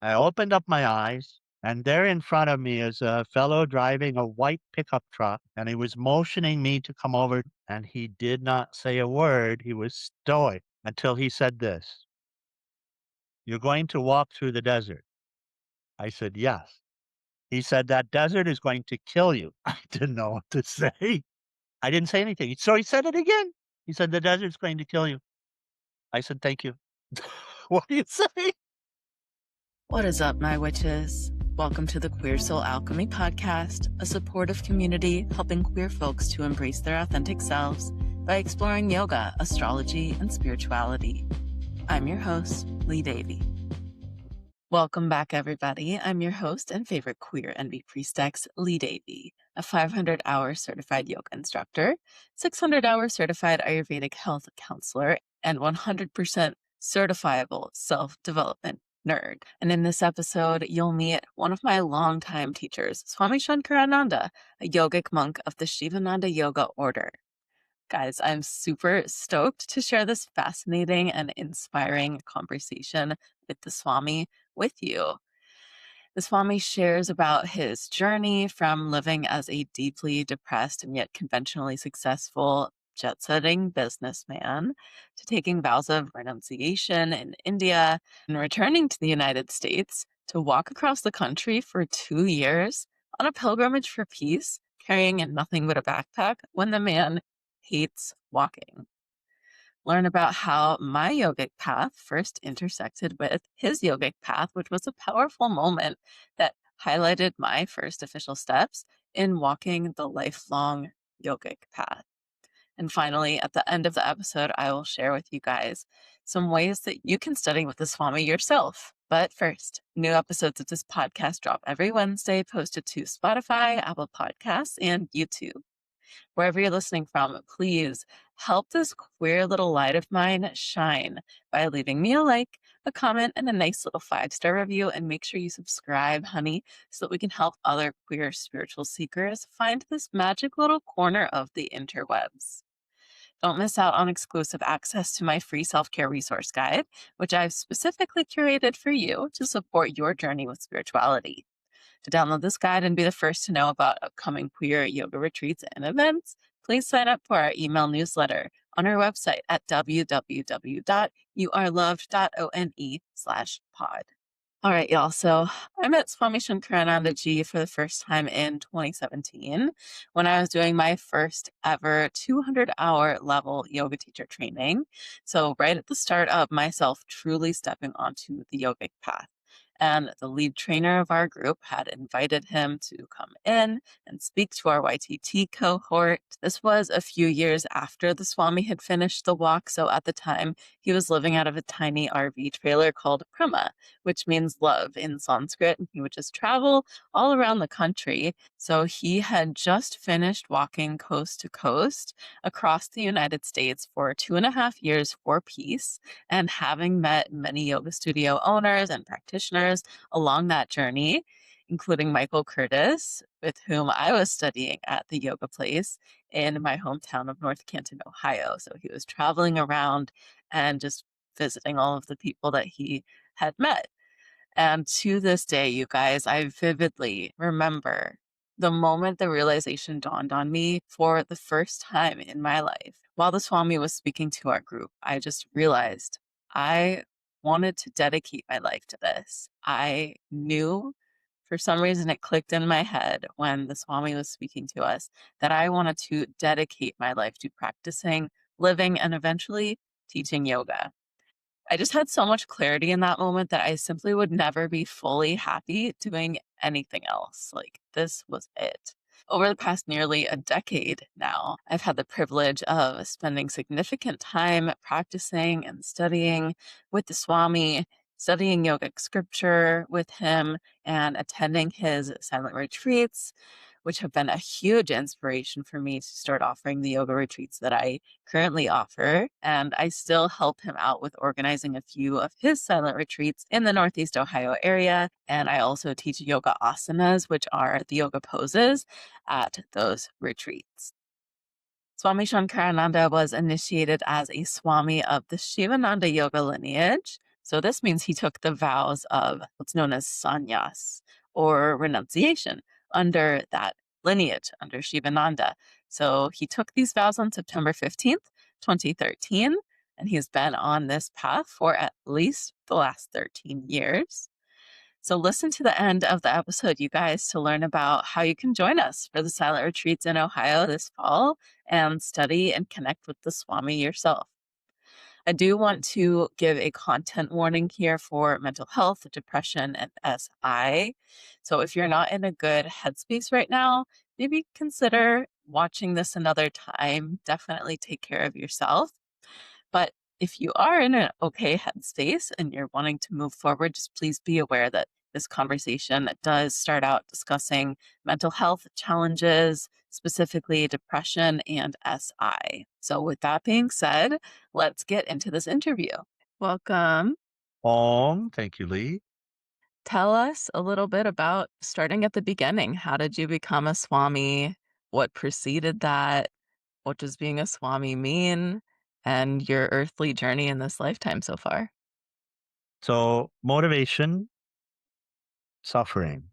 I opened up my eyes, and there in front of me is a fellow driving a white pickup truck, and he was motioning me to come over, and he did not say a word. He was stoic until he said this: "You're going to walk through the desert." I said, "Yes." He said, "That desert is going to kill you." I didn't know what to say. I didn't say anything. So he said it again. He said, "The desert's going to kill you." I said, "Thank you." What do you say? What is up, my witches? Welcome to the Queer Soul Alchemy Podcast, a supportive community helping queer folks to embrace their authentic selves by exploring yoga, astrology, and spirituality. I'm your host, Lee Davey. Welcome back, everybody. I'm your host and favorite queer envy priestess, Lee Davey, a 500-hour certified yoga instructor, 600-hour certified Ayurvedic health counselor, and 100% certifiable self-development nerd. And in this episode, you'll meet one of my longtime teachers, Swami Shankarananda, a yogic monk of the Shivananda Yoga Order. Guys, I'm super stoked to share this fascinating and inspiring conversation with the Swami with you. The Swami shares about his journey from living as a deeply depressed and yet conventionally successful jet-setting businessman to taking vows of renunciation in India and returning to the United States to walk across the country for 2 years on a pilgrimage for peace, carrying in nothing but a backpack when the man hates walking. Learn about how my yogic path first intersected with his yogic path, which was a powerful moment that highlighted my first official steps in walking the lifelong yogic path. And finally, at the end of the episode, I will share with you guys some ways that you can study with the Swami yourself. But first, new episodes of this podcast drop every Wednesday, posted to Spotify, Apple Podcasts, and YouTube. Wherever you're listening from, please help this queer little light of mine shine by leaving me a like, a comment, and a nice little 5-star review. And make sure you subscribe, honey, so that we can help other queer spiritual seekers find this magic little corner of the interwebs. Don't miss out on exclusive access to my free self-care resource guide, which I've specifically curated for you to support your journey with spirituality. To download this guide and be the first to know about upcoming queer yoga retreats and events, please sign up for our email newsletter on our website at www.youareloved.one/pod. All right, y'all. So I met Swami Shankarananda Ji for the first time in 2017 when I was doing my first ever 200-hour level yoga teacher training. So right at the start of myself truly stepping onto the yogic path. And the lead trainer of our group had invited him to come in and speak to our YTT cohort. This was a few years after the Swami had finished the walk. So at the time, he was living out of a tiny RV trailer called Prema, which means love in Sanskrit. And he would just travel all around the country. So he had just finished walking coast to coast across the United States for 2.5 years for peace. And having met many yoga studio owners and practitioners along that journey, including Michael Curtis, with whom I was studying at the yoga place in my hometown of North Canton, Ohio. So he was traveling around and just visiting all of the people that he had met. And to this day, you guys, I vividly remember the moment the realization dawned on me for the first time in my life. While the Swami was speaking to our group, I just realized I wanted to dedicate my life to this. I knew for some reason it clicked in my head when the Swami was speaking to us that I wanted to dedicate my life to practicing, living, and eventually teaching yoga. I just had so much clarity in that moment that I simply would never be fully happy doing anything else. Like, this was it. Over the past nearly a decade now, I've had the privilege of spending significant time practicing and studying with the Swami, studying yogic scripture with him, and attending his silent retreats, which have been a huge inspiration for me to start offering the yoga retreats that I currently offer. And I still help him out with organizing a few of his silent retreats in the Northeast Ohio area. And I also teach yoga asanas, which are the yoga poses at those retreats. Swami Shankarananda was initiated as a Swami of the Shivananda Yoga lineage So this means he took the vows of what's known as sannyas or renunciation under that lineage, under Shivananda. So he took these vows on September 15th, 2013, and he's been on this path for at least the last 13 years. So listen to the end of the episode, you guys, to learn about how you can join us for the silent retreats in Ohio this fall and study and connect with the Swami yourself. I do want to give a content warning here for mental health, depression, and SI. So if you're not in a good headspace right now, maybe consider watching this another time. Definitely take care of yourself. But if you are in an okay headspace and you're wanting to move forward, just please be aware that this conversation does start out discussing mental health challenges, specifically depression and SI. So, with that being said, let's get into this interview. Welcome. Thank you, Lee. Tell us a little bit about starting at the beginning. How did you become a Swami? What preceded that? What does being a Swami mean? And your earthly journey in this lifetime so far? So motivation, suffering,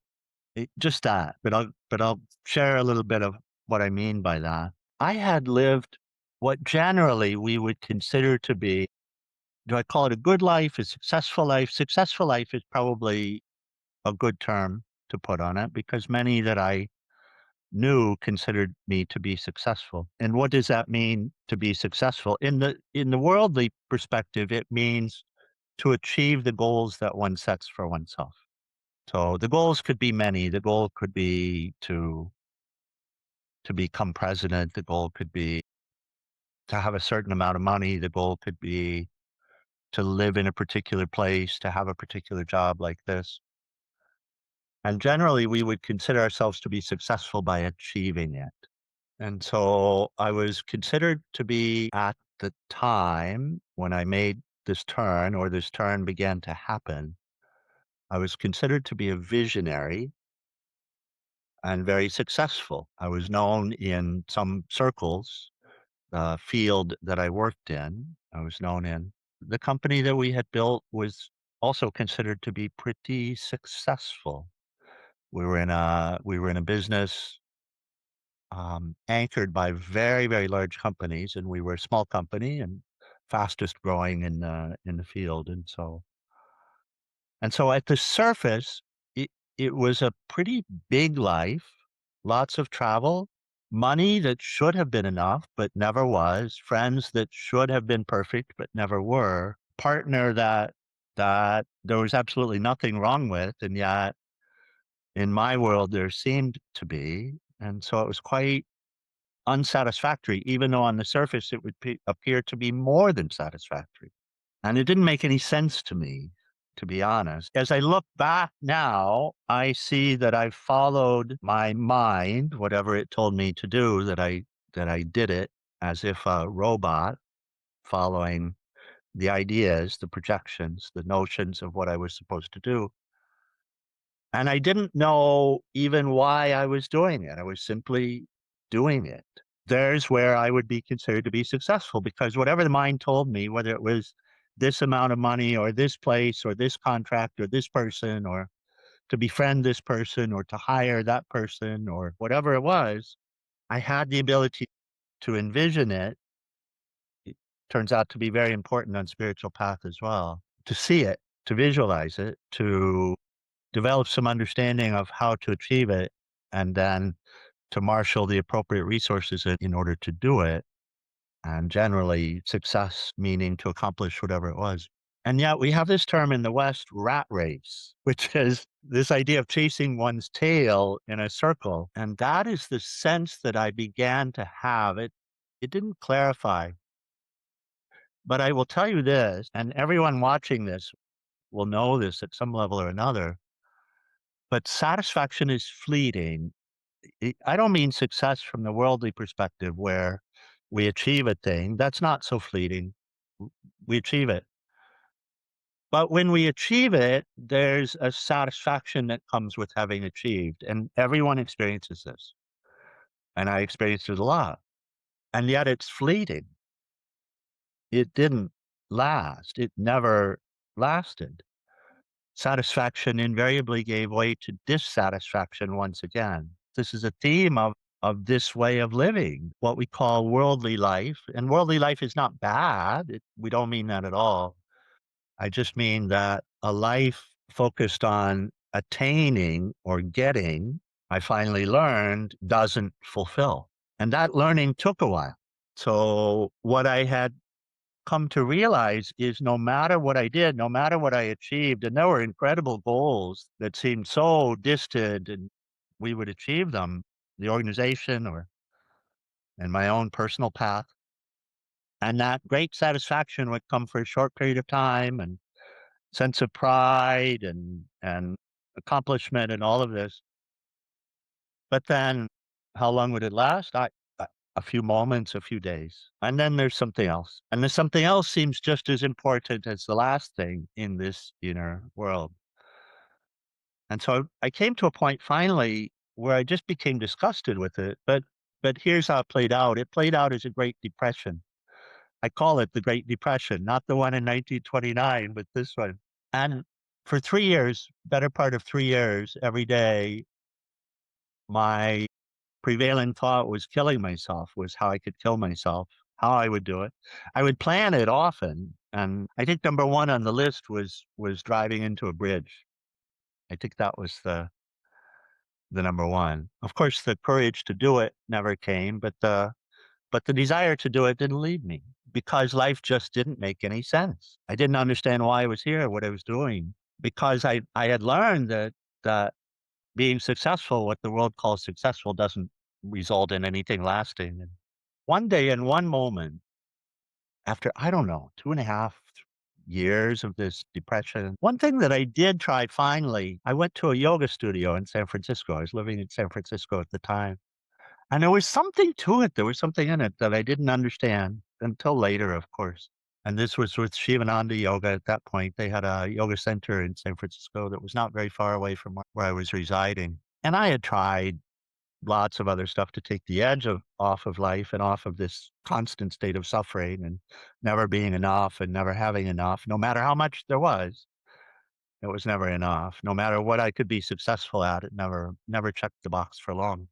just that. But I'll share a little bit of what I mean by that. I had lived what generally we would consider to be, do I call it a good life, a successful life? Successful life is probably a good term to put on it because many that I knew considered me to be successful. And what does that mean to be successful? In the worldly perspective, it means to achieve the goals that one sets for oneself. So the goals could be many. The goal could be to become president. The goal could be to have a certain amount of money. The goal could be to live in a particular place, to have a particular job like this. And generally, we would consider ourselves to be successful by achieving it. And so I was considered to be at the time when I made this turn or this turn began to happen, I was considered to be a visionary and very successful. I was known in some circles, the field that I worked in. I was known in the company that we had built was also considered to be pretty successful. We were in a business anchored by very, very large companies, and we were a small company and fastest growing in the field. And so at the surface, it was a pretty big life, lots of travel, money that should have been enough but never was, friends that should have been perfect but never were, partner that there was absolutely nothing wrong with, and yet in my world there seemed to be. And so it was quite unsatisfactory, even though on the surface it would appear to be more than satisfactory. And it didn't make any sense to me, to be honest. As I look back now, I see that I followed my mind, whatever it told me to do, that I did it as if a robot following the ideas, the projections, the notions of what I was supposed to do. And I didn't know even why I was doing it. I was simply doing it. There's where I would be considered to be successful because whatever the mind told me, whether it was this amount of money or this place or this contract or this person or to befriend this person or to hire that person or whatever it was, I had the ability to envision it. It turns out to be very important on spiritual path as well, to see it, to visualize it, to develop some understanding of how to achieve it, and then to marshal the appropriate resources in order to do it. And generally, success meaning to accomplish whatever it was. And yet, we have this term in the West, rat race, which is this idea of chasing one's tail in a circle. And that is the sense that I began to have. It didn't clarify, but I will tell you this, and everyone watching this will know this at some level or another. But satisfaction is fleeting. I don't mean success from the worldly perspective where we achieve a thing. That's not so fleeting. We achieve it. But when we achieve it, there's a satisfaction that comes with having achieved. And everyone experiences this. And I experienced it a lot. And yet it's fleeting. It didn't last. It never lasted. Satisfaction invariably gave way to dissatisfaction once again. This is a theme of this way of living, what we call worldly life. And worldly life is not bad. We don't mean that at all. I just mean that a life focused on attaining or getting, I finally learned, doesn't fulfill. And that learning took a while. So, what I had come to realize is no matter what I did, no matter what I achieved, and there were incredible goals that seemed so distant and we would achieve them, the organization or in my own personal path. And that great satisfaction would come for a short period of time and sense of pride and accomplishment and all of this. But then how long would it last? A few moments, a few days. And then there's something else. And the something else seems just as important as the last thing in this inner world. And so I came to a point finally where I just became disgusted with it. But here's how it played out. It played out as a Great Depression. I call it the Great Depression, not the one in 1929, but this one. And for 3 years, better part of 3 years, every day, my prevailing thought was killing myself, was how I could kill myself, how I would do it. I would plan it often, and I think number 1 on the list was driving into a bridge. I think that was the number 1. Of course, the courage to do it never came, but the desire to do it didn't leave me because life just didn't make any sense. I didn't understand why I was here, what I was doing, because I had learned that being successful, what the world calls successful, doesn't result in anything lasting. And one day, in one moment, after I don't know, 2.5 years of this depression, one thing that I did try finally, I went to a yoga studio in San Francisco. I was living in San Francisco at the time. And there was something to it. There was something in it that I didn't understand until later, of course. And this was with Shivananda Yoga at that point. They had a yoga center in San Francisco that was not very far away from where I was residing. And I had tried lots of other stuff to take the edge off of life and off of this constant state of suffering and never being enough and never having enough, no matter how much there was. It was never enough. No matter what I could be successful at, it never checked the box for long.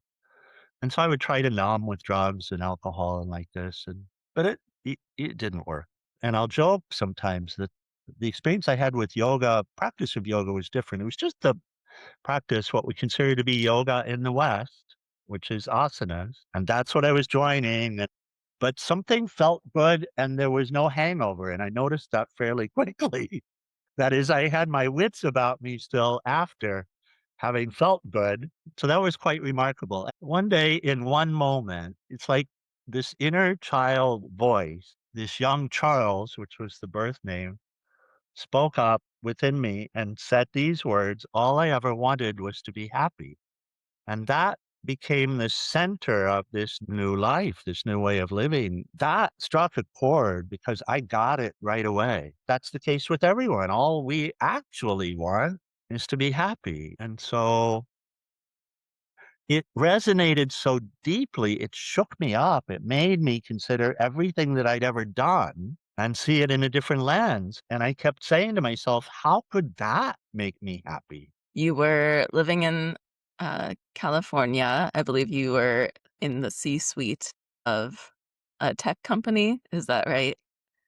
And so I would try to numb with drugs and alcohol and like this, but it didn't work. And I'll joke sometimes that the experience I had with yoga, practice of yoga was different. It was just the practice, what we consider to be yoga in the West, which is asanas, and that's what I was joining. But something felt good and there was no hangover, and I noticed that fairly quickly. That is, I had my wits about me still after having felt good. So that was quite remarkable. One day, in one moment, it's like this inner child voice, this young Charles, which was the birth name, spoke up within me and said these words: all I ever wanted was to be happy. And that became the center of this new life, this new way of living. That struck a chord because I got it right away. That's the case with everyone. All we actually want is to be happy. And so it resonated so deeply, it shook me up. It made me consider everything that I'd ever done and see it in a different lens. And I kept saying to myself, how could that make me happy? You were living in California. I believe you were in the C-suite of a tech company. Is that right?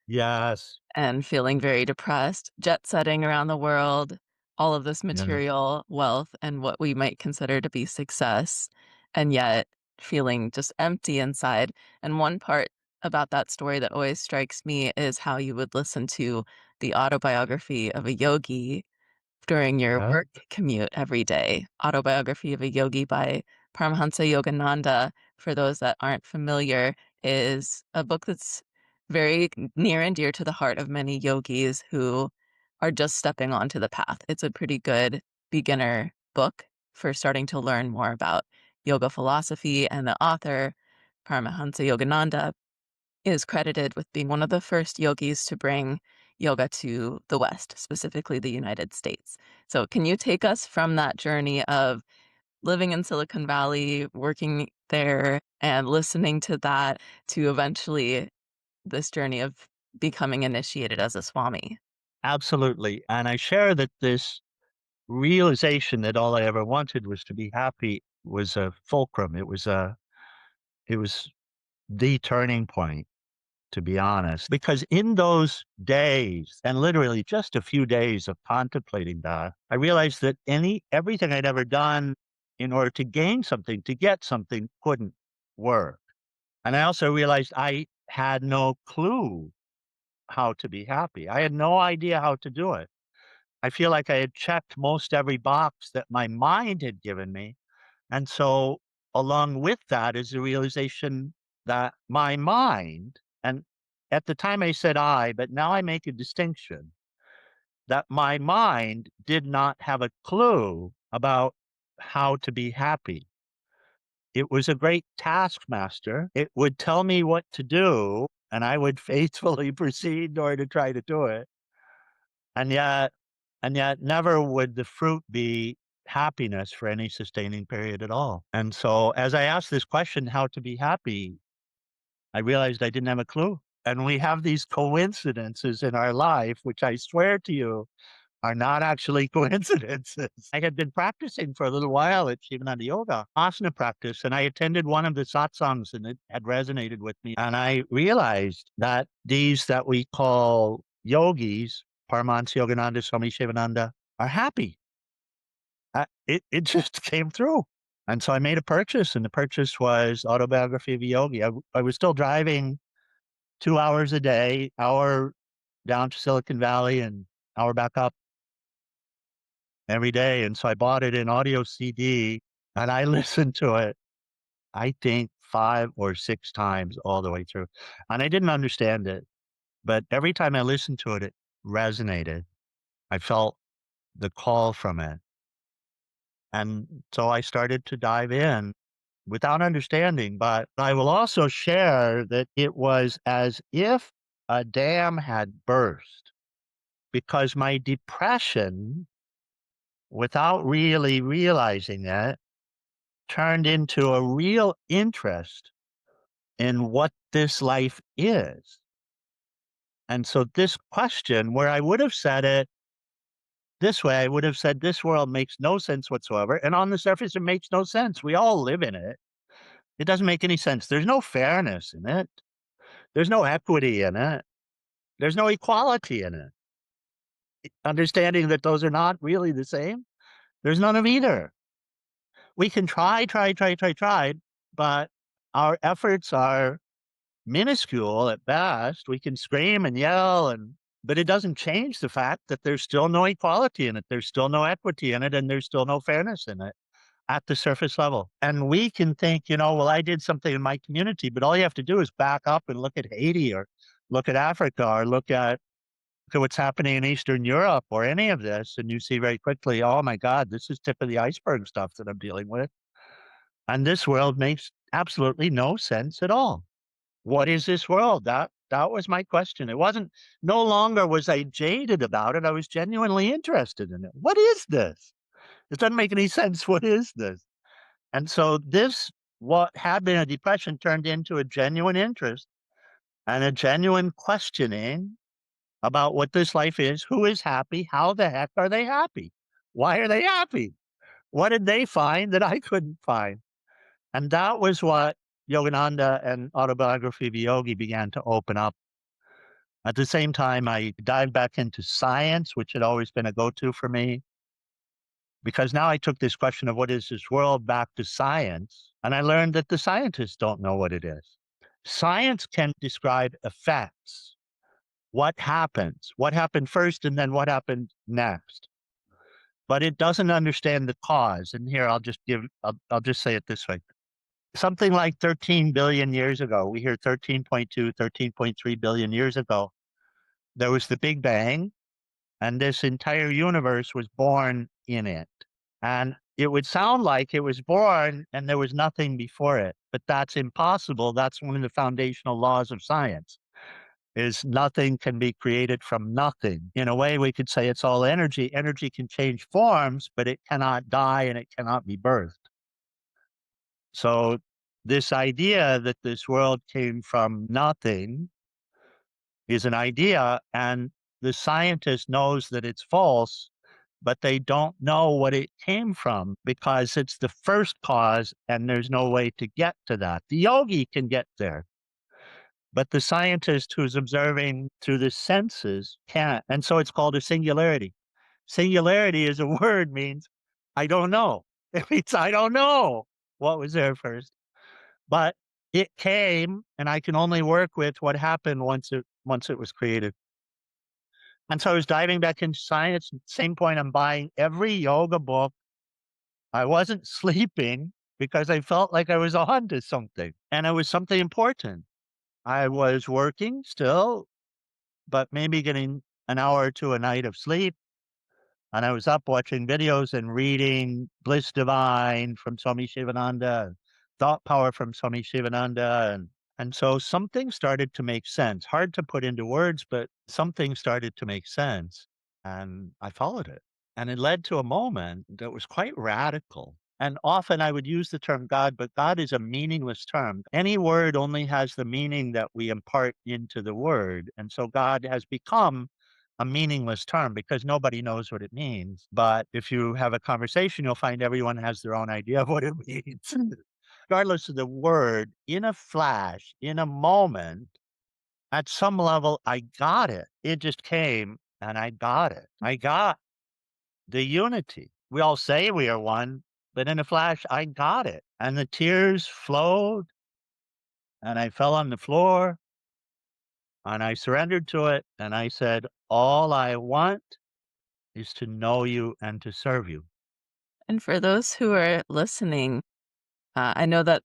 Yes. And feeling very depressed, jet setting around the world, all of this Yes. material wealth and what we might consider to be success, and yet feeling just empty inside. And one part about that story that always strikes me is how you would listen to the autobiography of a yogi during your Yes. work commute every day. Autobiography of a Yogi by Paramahansa Yogananda, for those that aren't familiar, is a book that's very near and dear to the heart of many yogis who are just stepping onto the path. It's a pretty good beginner book for starting to learn more about yoga philosophy, and the author, Paramahansa Yogananda, is credited with being one of the first yogis to bring yoga to the West, specifically the United States. So, can you take us from that journey of living in Silicon Valley, working there, and listening to that to eventually this journey of becoming initiated as a Swami? Absolutely. And I share that this realization that all I ever wanted was to be happy was a fulcrum. It was the turning point, to be honest, because in those days and literally just a few days of contemplating that, I realized that everything I'd ever done in order to gain something, to get something, couldn't work. And I also realized I had no clue how to be happy. I had no idea how to do it. I feel like I had checked most every box that my mind had given me. And so, along with that is the realization that my mind, and at the time I said I, but now I make a distinction that my mind did not have a clue about how to be happy. It was a great taskmaster. It would tell me what to do, and I would faithfully proceed in order to try to do it. And yet and yet never would the fruit be happiness for any sustaining period at all. And so as I asked this question, how to be happy, I realized I didn't have a clue. And we have these coincidences in our life, which I swear to you are not actually coincidences. I had been practicing for a little while at Shivananda Yoga, asana practice, and I attended one of the satsangs and it had resonated with me. And I realized that these that we call yogis, Paramahansa Yogananda, Swami Shivananda, are happy. It just came through. And so I made a purchase, and the purchase was Autobiography of a Yogi. I was still driving 2 hours a day, hour down to Silicon Valley and hour back up every day, and so I bought it in audio CD, and I listened to it, I think 5 or 6 times all the way through, and I didn't understand it, but every time I listened to it, it resonated. I felt the call from it, and so I started to dive in without understanding, but I will also share that it was as if a dam had burst because my depression, without really realizing it, turned into a real interest in what this life is. And so this question, where I would have said it this way, I would have said, this world makes no sense whatsoever. And on the surface, it makes no sense. We all live in it. It doesn't make any sense. There's no fairness in it. There's no equity in it. There's no equality in it. Understanding that those are not really the same, there's none of either. We can try, but our efforts are minuscule at best. We can scream and yell but it doesn't change the fact that there's still no equality in it. There's still no equity in it, and there's still no fairness in it at the surface level. And we can think, well, I did something in my community, but all you have to do is back up and look at Haiti or look at Africa or look at what's happening in Eastern Europe or any of this, and you see very quickly, oh my God, this is tip of the iceberg stuff that I'm dealing with. And this world makes absolutely no sense at all. What is this world? That was my question. It wasn't no longer was I jaded about it. I was genuinely interested in it. What is this? It doesn't make any sense. What is this? And so this, what had been a depression, turned into a genuine interest and a genuine questioning about what this life is, who is happy, how the heck are they happy? Why are they happy? What did they find that I couldn't find? And that was what Yogananda and Autobiography of a Yogi began to open up. At the same time, I dived back into science, which had always been a go-to for me, because now I took this question of what is this world back to science, and I learned that the scientists don't know what it is. Science can describe effects, what happened first, and then what happened next. But it doesn't understand the cause. And here I'll just say it this way. Something like 13 billion years ago, we hear 13.2, 13.3 billion years ago, there was the Big Bang, and this entire universe was born in it. And it would sound like it was born and there was nothing before it, but that's impossible. That's one of the foundational laws of science. Is nothing can be created from nothing. In a way, we could say it's all energy. Energy can change forms, but it cannot die and it cannot be birthed. So this idea that this world came from nothing is an idea, and The scientist knows that it's false, but they don't know what it came from because it's the first cause and there's no way to get to that. The yogi can get there, but the scientist who's observing through the senses can't. And so it's called a singularity. Singularity is a word means I don't know. It means I don't know what was there first. But it came and I can only work with what happened once it was created. And so I was diving back into science. Same point, I'm buying every yoga book. I wasn't sleeping because I felt like I was on to something, and it was something important. I was working still, but maybe getting an hour or 2 a night of sleep, and I was up watching videos and reading Bliss Divine from Swami Shivananda, Thought Power from Swami Shivananda, and so something started to make sense. Hard to put into words, but something started to make sense, and I followed it. And it led to a moment that was quite radical. And often I would use the term God, but God is a meaningless term. Any word only has the meaning that we impart into the word. And so God has become a meaningless term because nobody knows what it means. But if you have a conversation, you'll find everyone has their own idea of what it means. Regardless of the word, in a flash, in a moment, at some level, I got it. It just came and I got it. I got the unity. We all say we are one, but in a flash, I got it. And the tears flowed and I fell on the floor and I surrendered to it. And I said, all I want is to know you and to serve you. And for those who are listening, I know that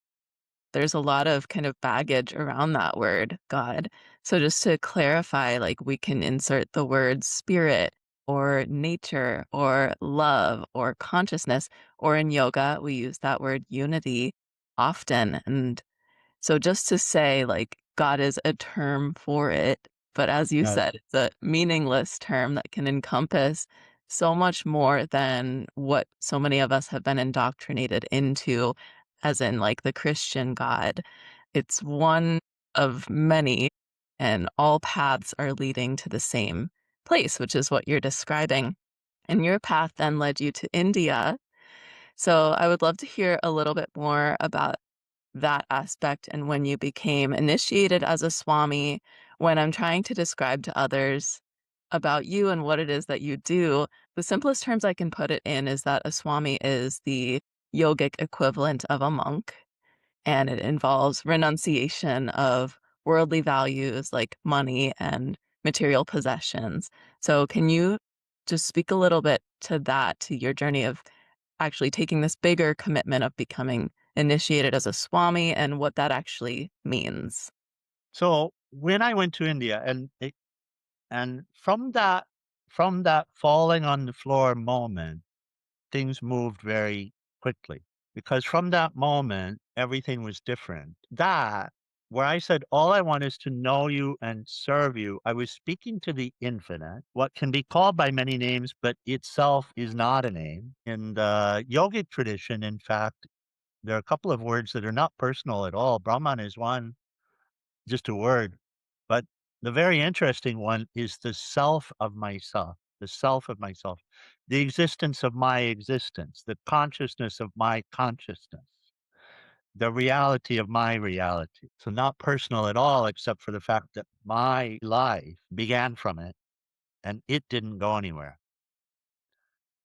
there's a lot of kind of baggage around that word, God. So just to clarify, like we can insert the word spirit or nature or love or consciousness, or in yoga, we use that word unity often. And so just to say, like, God is a term for it, but as you Yes. said, it's a meaningless term that can encompass so much more than what so many of us have been indoctrinated into, as in, like, the Christian God. It's one of many, and all paths are leading to the same place, which is what you're describing. And your path then led you to India. So I would love to hear a little bit more about that aspect and when you became initiated as a Swami. When I'm trying to describe to others about you and what it is that you do, the simplest terms I can put it in is that a Swami is the yogic equivalent of a monk, and it involves renunciation of worldly values like money and material possessions. So, can you just speak a little bit to that, to your journey of actually taking this bigger commitment of becoming initiated as a Swami and what that actually means? So when I went to India and from that falling on the floor moment, things moved very quickly because from that moment, everything was different. That, where I said, all I want is to know you and serve you, I was speaking to the infinite, what can be called by many names, but itself is not a name. In the yogic tradition, in fact, there are a couple of words that are not personal at all. Brahman is one, just a word. But the very interesting one is the self of myself, the self of myself, the existence of my existence, the consciousness of my consciousness, the reality of my reality. So, not personal at all, except for the fact that my life began from it and it didn't go anywhere.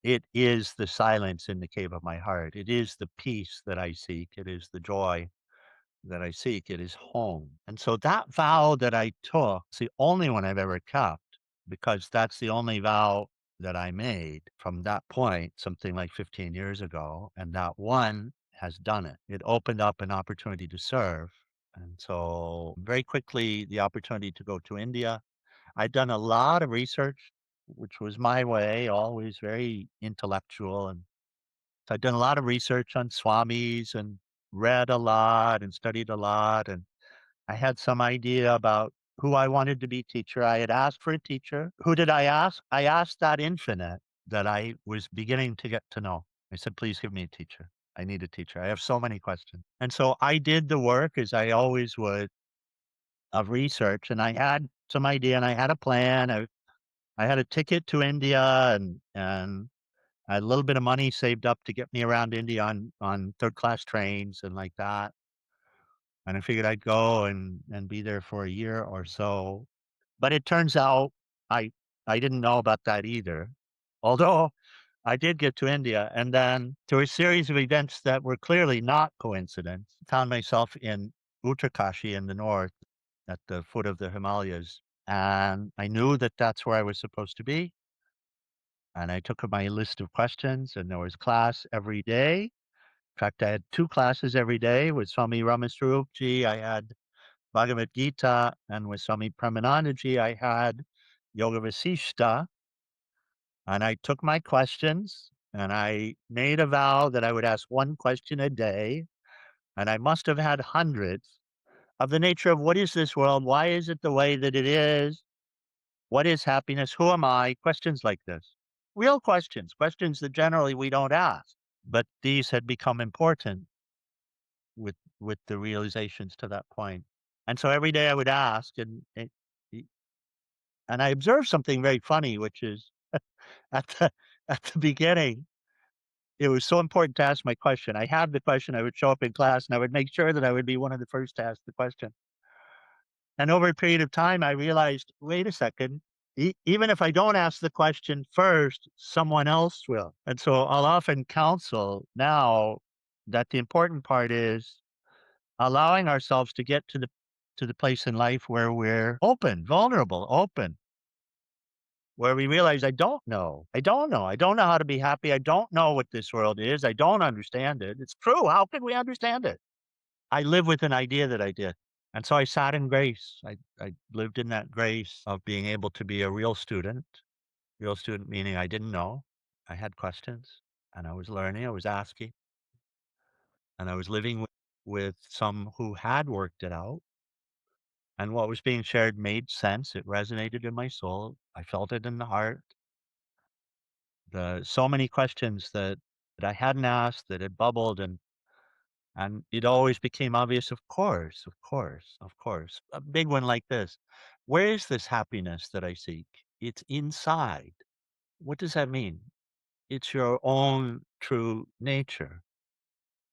It is the silence in the cave of my heart. It is the peace that I seek. It is the joy that I seek. It is home. And so that vow that I took is the only one I've ever kept because that's the only vow that I made from that point, something like 15 years ago. And that one has done it. It opened up an opportunity to serve. And so very quickly, the opportunity to go to India. I'd done a lot of research, which was my way, always very intellectual. And so I'd done a lot of research on swamis and read a lot and studied a lot. And I had some idea about who I wanted to be teacher. I had asked for a teacher. Who did I ask? I asked that infinite that I was beginning to get to know. I said, please give me a teacher. I need a teacher. I have so many questions. And so I did the work as I always would of research. And I had some idea and I had a plan. I had a ticket to India and I had a little bit of money saved up to get me around India on third class trains and like that. And I figured I'd go and be there for a year or so. But it turns out I I didn't know about that either. Although I did get to India, and then through a series of events that were clearly not coincidence, found myself in Uttarkashi in the north at the foot of the Himalayas. And I knew that that's where I was supposed to be. And I took my list of questions, and there was class every day. In fact, I had 2 classes every day with Swami Ramaswarupji. I had Bhagavad Gita, and with Swami Premanandaji, I had Yoga Vasishta. And I took my questions, and I made a vow that I would ask 1 question a day, and I must have had hundreds of the nature of what is this world? Why is it the way that it is? What is happiness? Who am I? Questions like this. Real questions, questions that generally we don't ask. But these had become important with the realizations to that point. And so every day I would ask, and I observed something very funny, which is at the at the beginning, it was so important to ask my question. I had the question, I would show up in class, and I would make sure that I would be one of the first to ask the question. And over a period of time, I realized, wait a second, even if I don't ask the question first, someone else will. And so I'll often counsel now that the important part is allowing ourselves to get to the place in life where we're open, vulnerable, open, where we realize I don't know. I don't know. I don't know how to be happy. I don't know what this world is. I don't understand it. It's true. How can we understand it? I live with an idea that I did. And so I sat in grace. I lived in that grace of being able to be a real student meaning I didn't know. I had questions and I was learning, I was asking, and I was living with some who had worked it out. And what was being shared made sense. It resonated in my soul. I felt it in the heart. The so many questions that I hadn't asked that had bubbled and it always became obvious, of course, of course, of course. A big one like this. Where is this happiness that I seek? It's inside. What does that mean? It's your own true nature.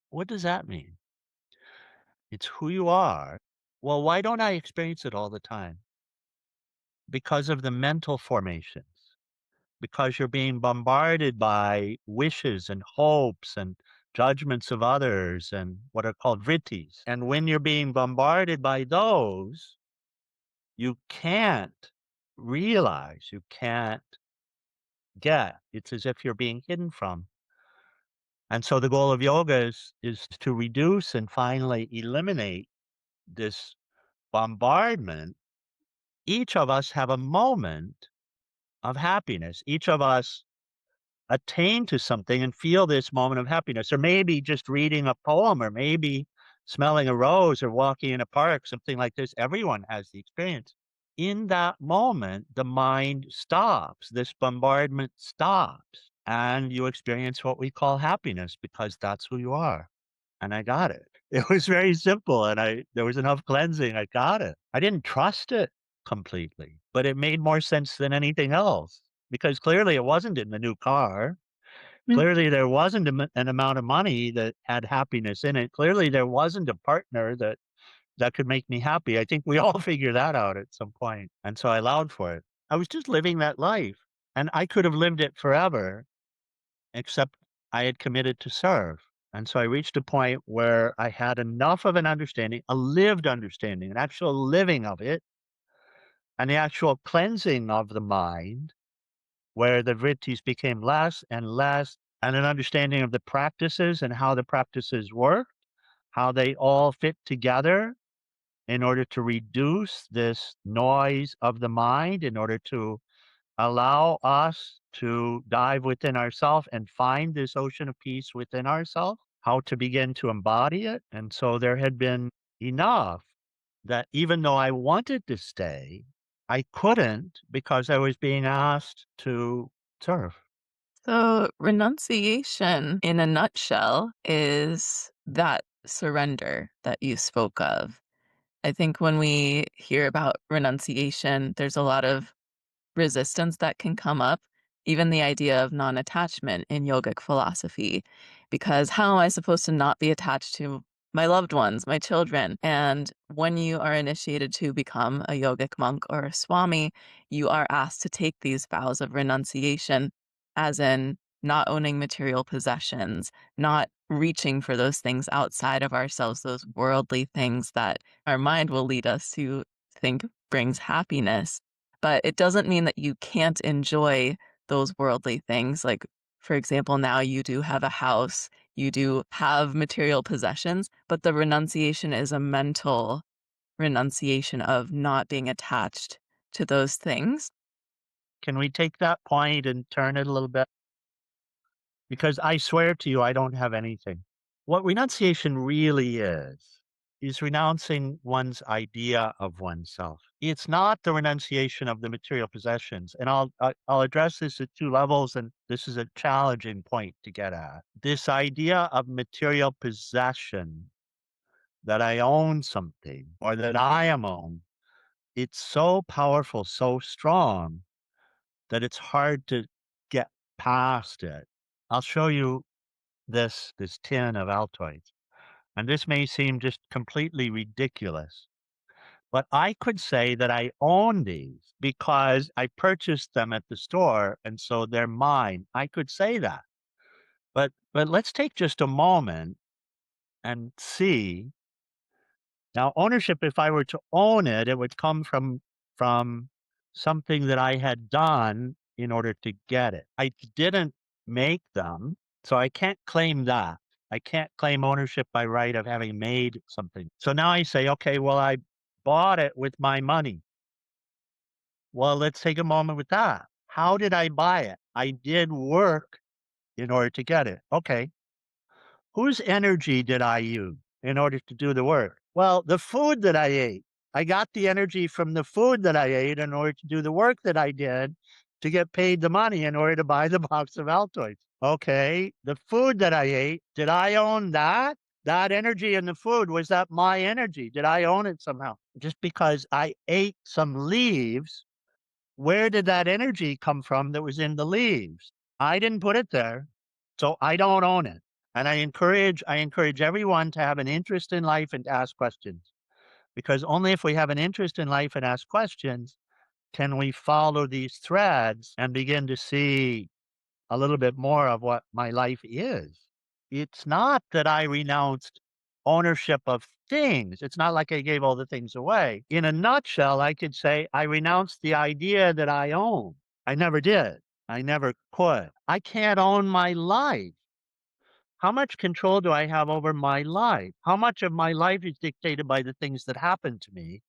What does that mean? It's who you are. Well, why don't I experience it all the time? Because of the mental formations. Because you're being bombarded by wishes and hopes and judgments of others and what are called vrittis. And when you're being bombarded by those, you can't realize, you can't get. It's as if you're being hidden from. And so the goal of yoga is to reduce and finally eliminate this bombardment. Each of us have a moment of happiness. Each of us attain to something and feel this moment of happiness, or maybe just reading a poem, or maybe smelling a rose or walking in a park, something like this. Everyone has the experience. In that moment, the mind stops, this bombardment stops, and you experience what we call happiness because that's who you are. And I got it. It was very simple and there was enough cleansing. I got it. I didn't trust it completely, but it made more sense than anything else because clearly it wasn't in the new car. Clearly there wasn't an amount of money that had happiness in it. Clearly there wasn't a partner that could make me happy. I think we all figure that out at some point. And so I allowed for it. I was just living that life and I could have lived it forever, except I had committed to serve. And so I reached a point where I had enough of an understanding, a lived understanding, an actual living of it, and the actual cleansing of the mind, where the vrittis became less and less, and an understanding of the practices and how the practices work, how they all fit together in order to reduce this noise of the mind, in order to allow us to dive within ourselves and find this ocean of peace within ourselves, how to begin to embody it. And so there had been enough that even though I wanted to stay, I couldn't because I was being asked to serve. So, renunciation in a nutshell is that surrender that you spoke of. I think when we hear about renunciation, there's a lot of resistance that can come up, even the idea of non-attachment in yogic philosophy. Because how am I supposed to not be attached to my loved ones, my children? And when you are initiated to become a yogic monk or a Swami, you are asked to take these vows of renunciation, as in not owning material possessions, not reaching for those things outside of ourselves, those worldly things that our mind will lead us to think brings happiness. But it doesn't mean that you can't enjoy those worldly things. Like, for example, now you do have a house, you do have material possessions, but the renunciation is a mental renunciation of not being attached to those things. Can we take that point and turn it a little bit? Because I swear to you, I don't have anything. What renunciation really is renouncing one's idea of oneself. It's not the renunciation of the material possessions. And I'll address this at two levels, and this is a challenging point to get at. This idea of material possession, that I own something or that I am owned, it's so powerful, so strong that it's hard to get past it. I'll show you this tin of Altoids. And this may seem just completely ridiculous, but I could say that I own these because I purchased them at the store and so they're mine. I could say that. But let's take just a moment and see. Now, ownership, if I were to own it, it would come from something that I had done in order to get it. I didn't make them, so I can't claim that. I can't claim ownership by right of having made something. So now I say, okay, well, I bought it with my money. Well, let's take a moment with that. How did I buy it? I did work in order to get it. Okay. Whose energy did I use in order to do the work? Well, the food that I ate. I got the energy from the food that I ate in order to do the work that I did to get paid the money in order to buy the box of Altoids. Okay, the food that I ate, did I own that? That energy in the food, was that my energy? Did I own it somehow? Just because I ate some leaves, where did that energy come from that was in the leaves? I didn't put it there, so I don't own it. And I encourage everyone to have an interest in life and to ask questions, because only if we have an interest in life and ask questions can we follow these threads and begin to see a little bit more of what my life is. It's not that I renounced ownership of things. It's not like I gave all the things away. In a nutshell, I could say I renounced the idea that I own. I never did. I never could. I can't own my life. How much control do I have over my life? How much of my life is dictated by the things that happen to me?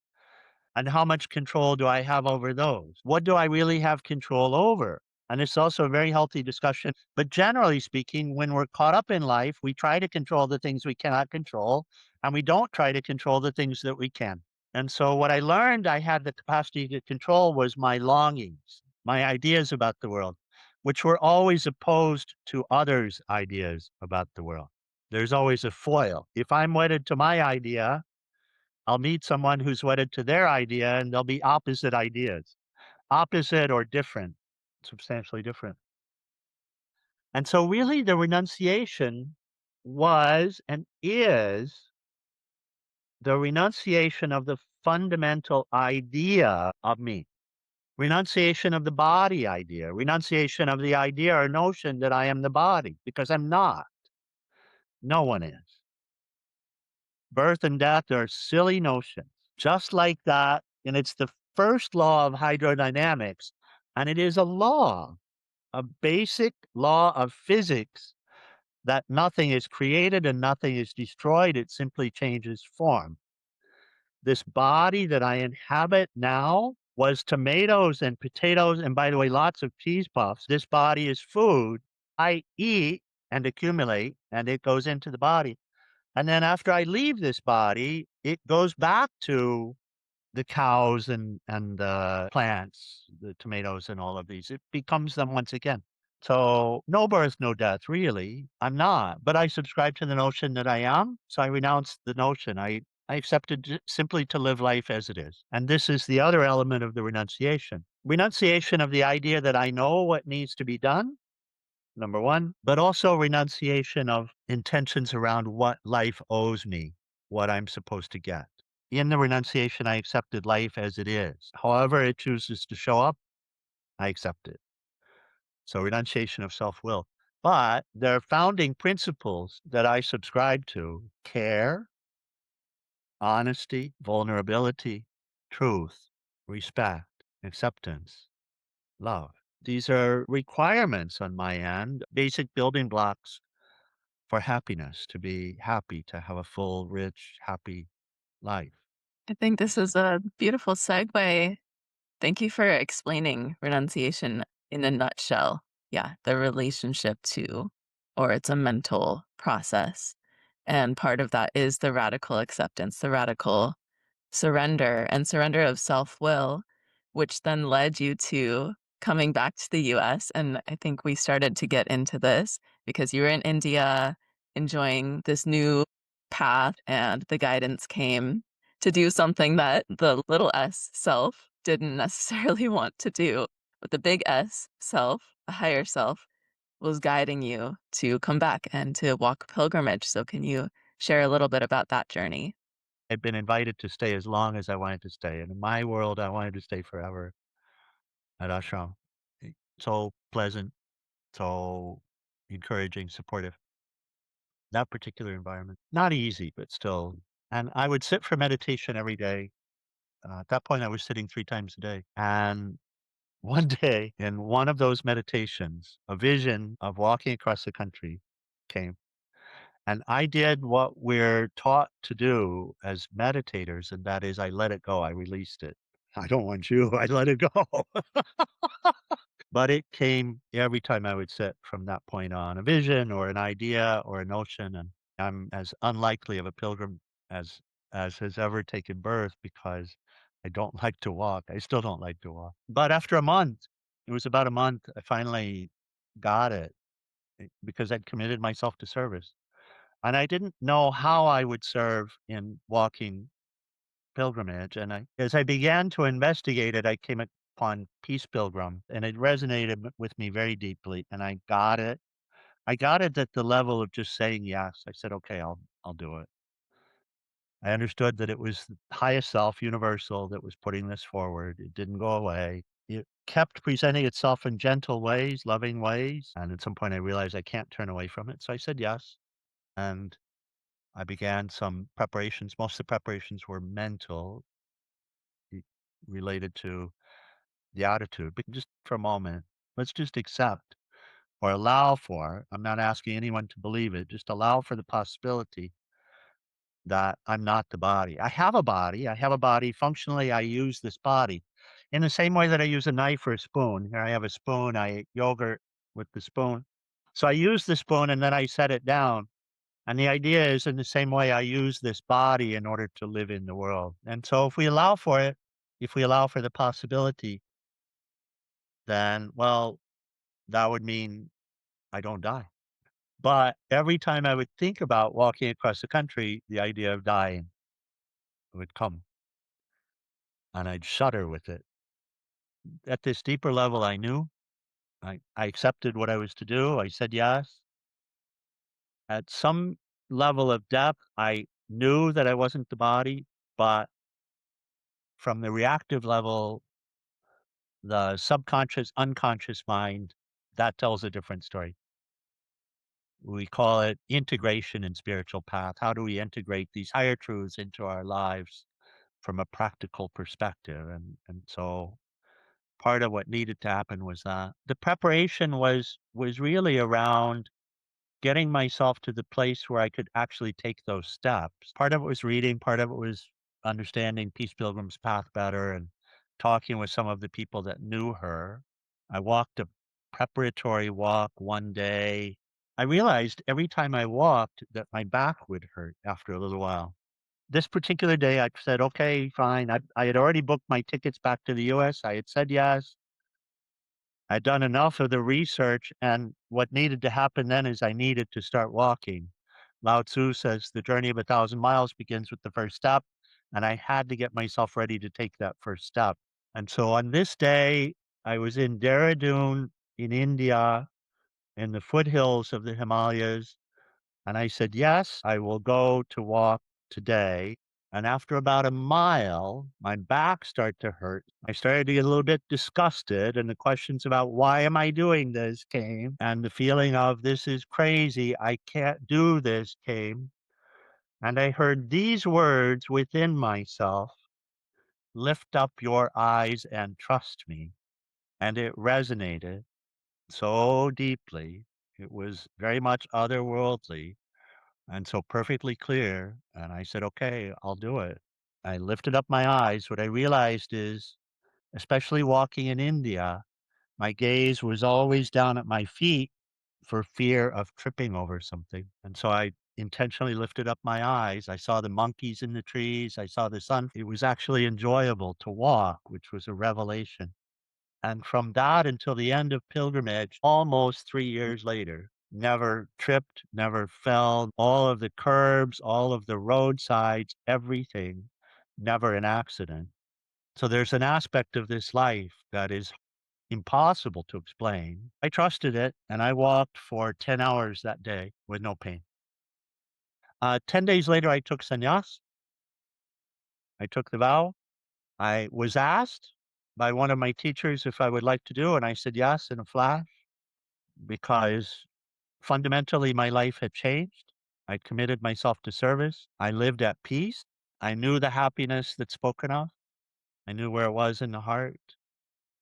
And how much control do I have over those? What do I really have control over? And it's also a very healthy discussion. But generally speaking, when we're caught up in life, we try to control the things we cannot control, and we don't try to control the things that we can. And so, what I learned I had the capacity to control was my longings, my ideas about the world, which were always opposed to others' ideas about the world. There's always a foil. If I'm wedded to my idea, I'll meet someone who's wedded to their idea, and they'll be opposite ideas, opposite or different, substantially different. And so, really, the renunciation was and is the renunciation of the fundamental idea of me, renunciation of the body idea, renunciation of the idea or notion that I am the body, because I'm not. No one is. Birth and death are silly notions, just like that. And it's the first law of hydrodynamics. And it is a law, a basic law of physics, that nothing is created and nothing is destroyed. It simply changes form. This body that I inhabit now was tomatoes and potatoes, and by the way, lots of cheese puffs. This body is food. I eat and accumulate, and it goes into the body. And then after I leave this body, it goes back to the cows and the plants, the tomatoes and all of these. It becomes them once again. So no birth, no death, really. I'm not, but I subscribe to the notion that I am. So I renounce the notion. I accepted simply to live life as it is. And this is the other element of the renunciation. Renunciation of the idea that I know what needs to be done, number one, but also renunciation of intentions around what life owes me, what I'm supposed to get. In the renunciation, I accepted life as it is. However it chooses to show up, I accept it. So renunciation of self-will. But there are founding principles that I subscribe to: care, honesty, vulnerability, truth, respect, acceptance, love. These are requirements on my end, basic building blocks for happiness, to be happy, to have a full, rich, happy life. I think this is a beautiful segue. Thank you for explaining renunciation in a nutshell. Yeah, the relationship to, or it's a mental process. And part of that is the radical acceptance, the radical surrender and surrender of self-will, which then led you to coming back to the US, and I think we started to get into this because you were in India enjoying this new path, and the guidance came to do something that the little s self didn't necessarily want to do, but the big S self, the higher self, was guiding you to come back and to walk pilgrimage. So can you share a little bit about that journey? I've been invited to stay as long as I wanted to stay, and in my world, I wanted to stay forever at ashram. So pleasant, so encouraging, supportive. That particular environment, not easy, but still. And I would sit for meditation every day. At that point, I was sitting 3 times a day. And one day, in one of those meditations, a vision of walking across the country came. And I did what we're taught to do as meditators, and that is I let it go. I released it. I don't want you. I let it go. But it came every time I would sit from that point on, a vision or an idea or a notion, and I'm as unlikely of a pilgrim as has ever taken birth because I don't like to walk. I still don't like to walk. But after a month, it was about a month, I finally got it, because I'd committed myself to service. And I didn't know how I would serve in walking pilgrimage, and as I began to investigate it, I came upon Peace Pilgrim, and it resonated with me very deeply, and I got it. I got it at the level of just saying yes. I said, "Okay, I'll do it." I understood that it was the highest self, universal, that was putting this forward. It didn't go away. It kept presenting itself in gentle ways, loving ways, and at some point, I realized I can't turn away from it, so I said yes, and I began some preparations. Most of the preparations were mental, re related to the attitude, but just for a moment, let's just accept or allow for, I'm not asking anyone to believe it, just allow for the possibility that I'm not the body. I have a body. I have a body. Functionally, I use this body in the same way that I use a knife or a spoon. Here I have a spoon. I eat yogurt with the spoon. So I use the spoon and then I set it down. And the idea is in the same way I use this body in order to live in the world. And so if we allow for it, if we allow for the possibility, then, well, that would mean I don't die. But every time I would think about walking across the country, the idea of dying would come, and I'd shudder with it. At this deeper level, I knew. I accepted what I was to do. I said yes. At some level of depth, I knew that I wasn't the body, but from the reactive level, the subconscious, unconscious mind, that tells a different story. We call it integration in spiritual path. How do we integrate these higher truths into our lives from a practical perspective? And so part of what needed to happen was that the preparation was really around getting myself to the place where I could actually take those steps. Part of it was reading, part of it was understanding Peace Pilgrim's path better and talking with some of the people that knew her. I walked a preparatory walk one day. I realized every time I walked that my back would hurt after a little while. This particular day, I said, okay, fine. I had already booked my tickets back to the US. I had said yes. I'd done enough of the research, and what needed to happen then is I needed to start walking. Lao Tzu says the journey of 1,000 miles begins with the first step, and I had to get myself ready to take that first step. And so on this day, I was in Dehradun in India in the foothills of the Himalayas. And I said, yes, I will go to walk today. And after about a mile, my back started to hurt. I started to get a little bit disgusted, and the questions about why am I doing this came, and the feeling of this is crazy, I can't do this came. And I heard these words within myself: lift up your eyes and trust me. And it resonated so deeply. It was very much otherworldly and so perfectly clear. And I said, okay, I'll do it. I lifted up my eyes. What I realized is, especially walking in India, my gaze was always down at my feet for fear of tripping over something. And so I intentionally lifted up my eyes. I saw the monkeys in the trees. I saw the sun. It was actually enjoyable to walk, which was a revelation. And from that until the end of pilgrimage, almost 3 years later, never tripped, never fell, all of the curbs, all of the roadsides, everything, never an accident. So there's an aspect of this life that is impossible to explain. I trusted it and I walked for 10 hours that day with no pain. 10 days later, I took sannyas. I took the vow. I was asked by one of my teachers if I would like to do, and I said yes in a flash, because fundamentally my life had changed. I'd committed myself to service. I lived at peace. I knew the happiness that's spoken of. I knew where it was in the heart.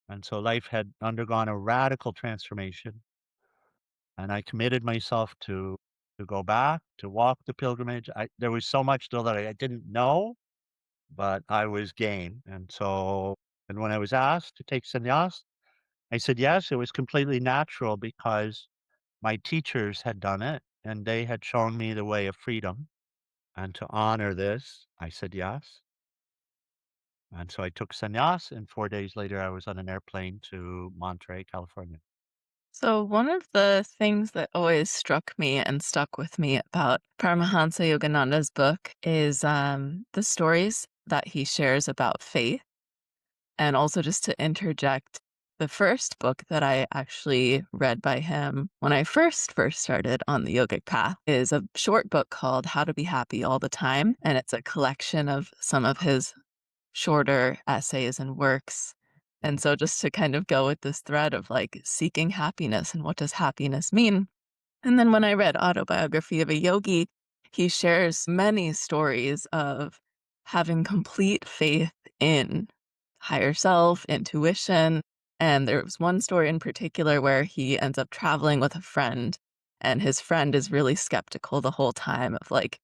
And so life had undergone a radical transformation. And I committed myself to go back, to walk the pilgrimage. There was so much still that I didn't know, but I was game. And so, and when I was asked to take sannyas, I said yes. It was completely natural because my teachers had done it, and they had shown me the way of freedom. And to honor this, I said yes. And so I took sannyas, and 4 days later, I was on an airplane to Monterey, California. So, one of the things that always struck me and stuck with me about Paramahansa Yogananda's book is the stories that he shares about faith. And also, just to interject, the first book that I actually read by him when I first started on the yogic path is a short book called How to Be Happy All the Time. And it's a collection of some of his shorter essays and works. And so just to kind of go with this thread of like seeking happiness and what does happiness mean? And then when I read Autobiography of a Yogi, he shares many stories of having complete faith in higher self, intuition. And there was one story in particular where he ends up traveling with a friend, and his friend is really skeptical the whole time of like,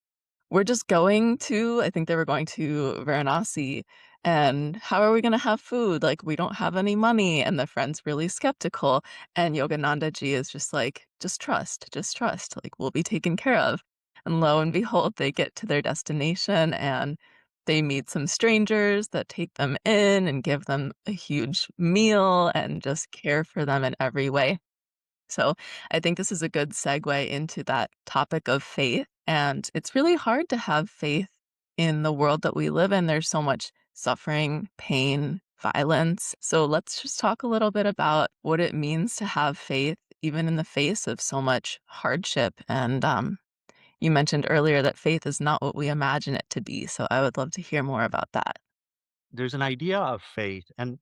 we're just going to I think they were going to Varanasi, and how are we gonna have food? Like, we don't have any money, and the friend's really skeptical, and Yogananda Ji is just like, just trust, like, we'll be taken care of." And lo and behold, they get to their destination, and they meet some strangers that take them in and give them a huge meal and just care for them in every way. So I think this is a good segue into that topic of faith. And it's really hard to have faith in the world that we live in. There's so much suffering, pain, violence. So let's just talk a little bit about what it means to have faith, even in the face of so much hardship. And you mentioned earlier that faith is not what we imagine it to be. So I would love to hear more about that. There's an idea of faith, and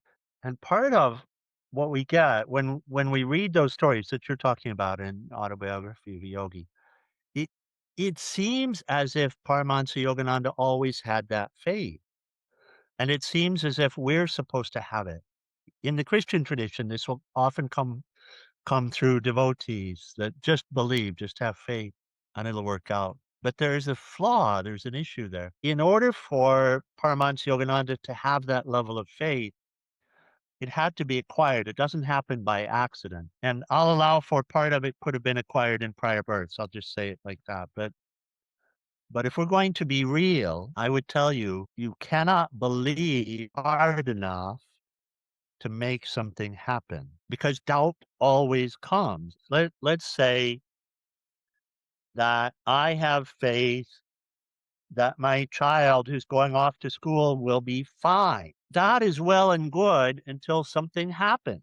part of what we get when we read those stories that you're talking about in Autobiography of a Yogi, it it seems as if Paramahansa Yogananda always had that faith, and it seems as if we're supposed to have it. In the Christian tradition, this will often come through devotees that just believe, just have faith, and it'll work out. But there's a flaw, there's an issue there. In order for Paramahansa Yogananda to have that level of faith, it had to be acquired. It doesn't happen by accident. And I'll allow for part of it could have been acquired in prior births. I'll just say it like that. But if we're going to be real, I would tell you, you cannot believe hard enough to make something happen because doubt always comes. Let's say that I have faith that my child who's going off to school will be fine. that is well and good until something happens.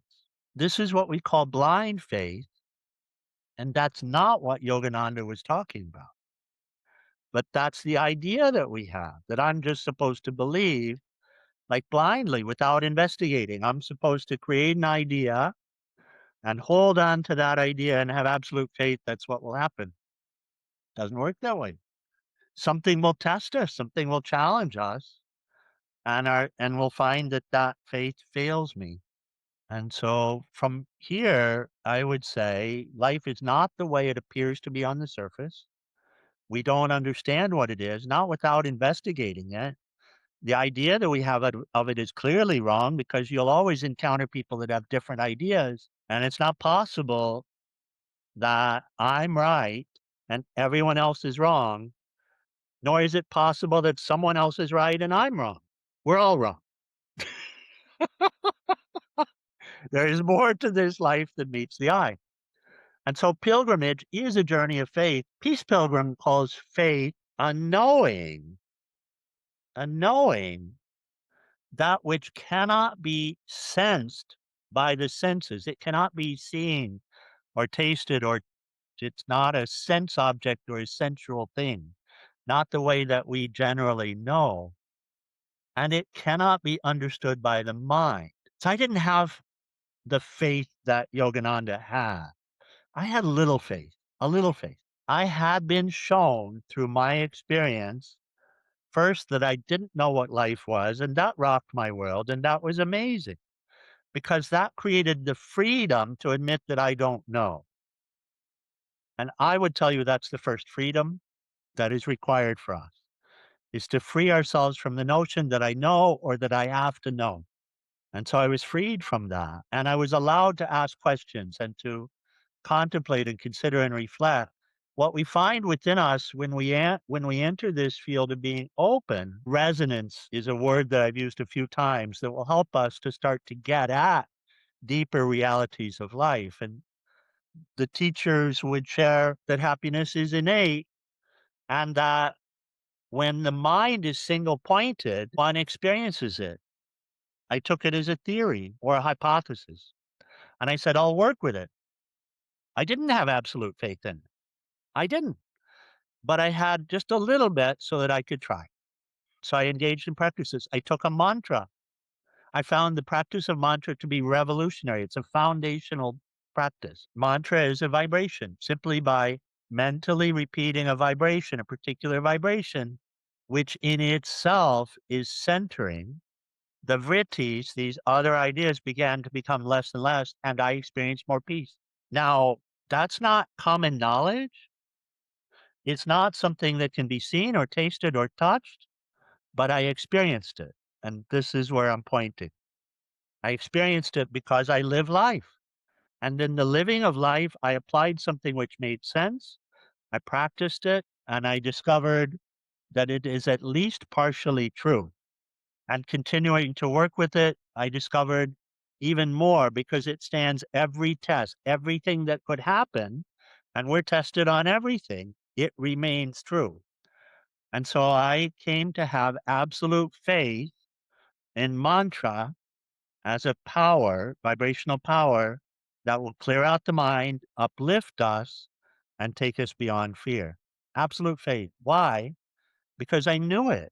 This is what we call blind faith, and that's not what Yogananda was talking about. But that's the idea that we have, that I'm just supposed to believe like blindly without investigating. I'm supposed to create an idea and hold on to that idea and have absolute faith that's what will happen. Doesn't work that way. Something will test us, something will challenge us, and we'll find that that faith fails me. And so from here, I would say life is not the way it appears to be on the surface. We don't understand what it is, not without investigating it. The idea that we have of it is clearly wrong because you'll always encounter people that have different ideas. And it's not possible that I'm right and everyone else is wrong, nor is it possible that someone else is right and I'm wrong. We're all wrong. There is more to this life than meets the eye. And so pilgrimage is a journey of faith. Peace Pilgrim calls faith a knowing that which cannot be sensed by the senses. It cannot be seen or tasted, or it's not a sense object or a sensual thing, not the way that we generally know. And it cannot be understood by the mind. So I didn't have the faith that Yogananda had. I had little faith, a little faith. I had been shown through my experience first that I didn't know what life was, and that rocked my world, and that was amazing because that created the freedom to admit that I don't know. And I would tell you that's the first freedom that is required for us, is to free ourselves from the notion that I know or that I have to know. And so I was freed from that, and I was allowed to ask questions and to contemplate and consider and reflect. What we find within us when we enter this field of being open, resonance is a word that I've used a few times that will help us to start to get at deeper realities of life. And the teachers would share that happiness is innate and that when the mind is single pointed, one experiences it. I took it as a theory or a hypothesis. And I said, I'll work with it. I didn't have absolute faith in it. I didn't, but I had just a little bit so that I could try. So I engaged in practices. I took a mantra. I found the practice of mantra to be revolutionary. It's a foundational practice. Mantra is a vibration. Simply by mentally repeating a vibration, a particular vibration, which in itself is centering, the vrittis, these other ideas began to become less and less, and I experienced more peace. Now, that's not common knowledge. It's not something that can be seen or tasted or touched, but I experienced it. And this is where I'm pointing. I experienced it because I live life. And in the living of life, I applied something which made sense. I practiced it and I discovered that it is at least partially true. And continuing to work with it, I discovered even more because it stands every test, everything that could happen. And we're tested on everything. It remains true. And so I came to have absolute faith in mantra as a power, vibrational power that will clear out the mind, uplift us, and take us beyond fear. Absolute faith. Why? Because I knew it,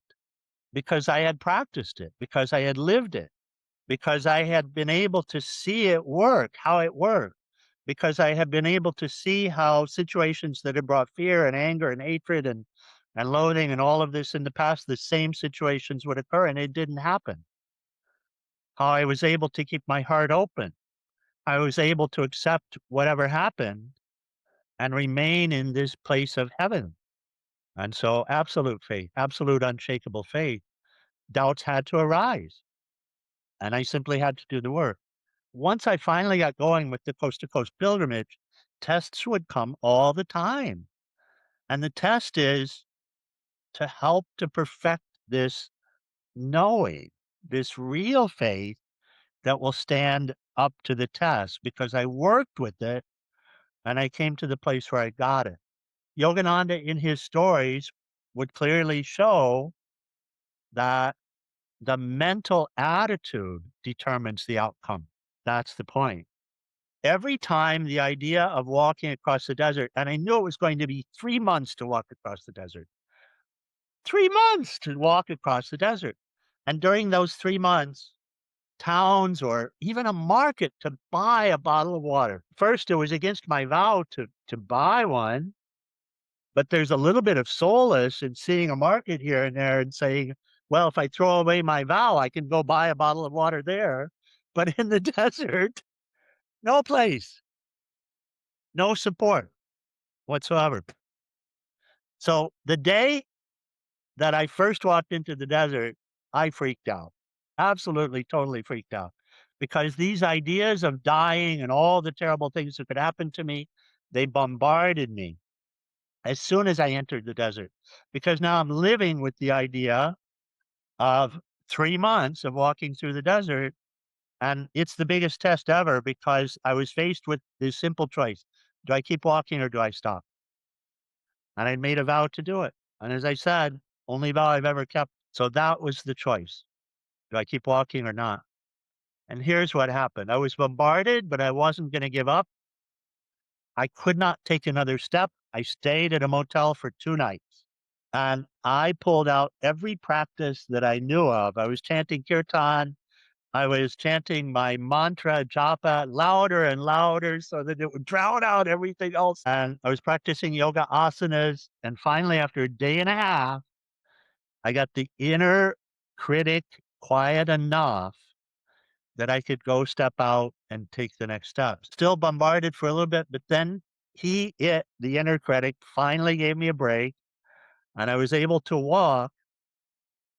because I had practiced it, because I had lived it, because I had been able to see it work, how it worked, because I had been able to see how situations that had brought fear and anger and hatred and loathing and all of this in the past, the same situations would occur and it didn't happen. How I was able to keep my heart open. I was able to accept whatever happened and remain in this place of heaven. And so absolute faith, absolute unshakable faith, doubts had to arise. And I simply had to do the work. Once I finally got going with the coast to coast pilgrimage, tests would come all the time. And the test is to help to perfect this knowing, this real faith that will stand up to the test because I worked with it and I came to the place where I got it. Yogananda in his stories would clearly show that The mental attitude determines the outcome. That's the point. Every time the idea of walking across the desert, and I knew it was going to be 3 months to walk across the desert, 3 months to walk across the desert. And during those 3 months, towns or even a market to buy a bottle of water. First, it was against my vow to buy one, but there's a little bit of solace in seeing a market here and there and saying, well, if I throw away my vow, I can go buy a bottle of water there. But in the desert, no place, no support whatsoever. So the day that I first walked into the desert, I freaked out. Absolutely, totally freaked out. Because these ideas of dying and all the terrible things that could happen to me, they bombarded me as soon as I entered the desert. Because now I'm living with the idea of 3 months of walking through the desert. And it's the biggest test ever because I was faced with this simple choice. Do I keep walking or do I stop? And I made a vow to do it. And as I said, only vow I've ever kept. So that was the choice. Do I keep walking or not? And here's what happened. I was bombarded, but I wasn't going to give up. I could not take another step. I stayed at a motel for 2 nights and I pulled out every practice that I knew of. I was chanting kirtan. I was chanting my mantra japa louder and louder so that it would drown out everything else. And I was practicing yoga asanas. And finally, after a day and a half, I got the inner critic quiet enough that I could go step out and take the next step. Still bombarded for a little bit, but then the inner critic, finally gave me a break, and I was able to walk.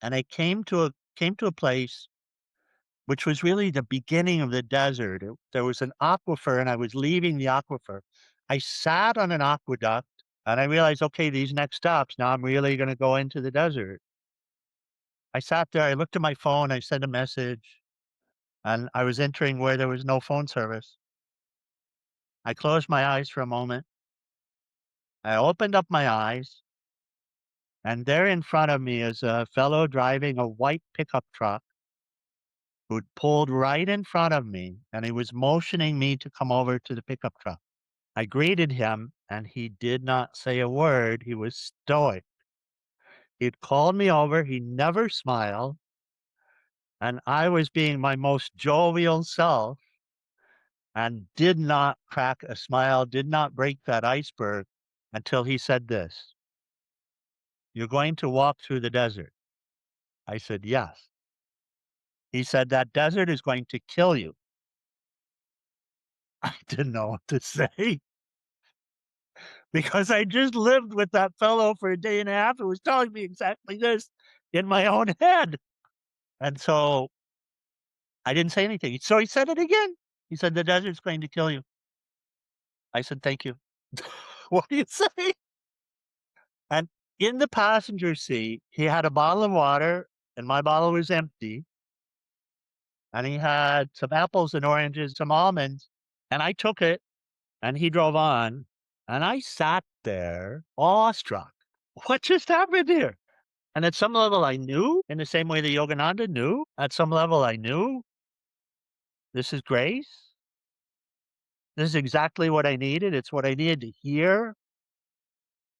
And I came to a place which was really the beginning of the desert. There was an aquifer, and I was leaving the aquifer. I sat on an aqueduct, and I realized, okay, these next stops. Now I'm really going to go into the desert. I sat there. I looked at my phone. I sent a message, and I was entering where there was no phone service. I closed my eyes for a moment. I opened up my eyes, and there in front of me is a fellow driving a white pickup truck who'd pulled right in front of me, and he was motioning me to come over to the pickup truck. I greeted him, and he did not say a word. He was stoic. He'd called me over. He never smiled, and I was being my most jovial self and did not crack a smile, did not break that iceberg until he said this. You're going to walk through the desert. I said, yes. He said, that desert is going to kill you. I didn't know what to say because I just lived with that fellow for a day and a half and was telling me exactly this in my own head. And so I didn't say anything. So he said it again. He said, the desert's going to kill you. I said, thank you. What do you say? And in the passenger seat, he had a bottle of water and my bottle was empty. And he had some apples and oranges, some almonds, and I took it and he drove on. And I sat there awestruck. What just happened here? And at some level, I knew, in the same way that Yogananda knew, at some level, I knew this is grace. This is exactly what I needed. It's what I needed to hear.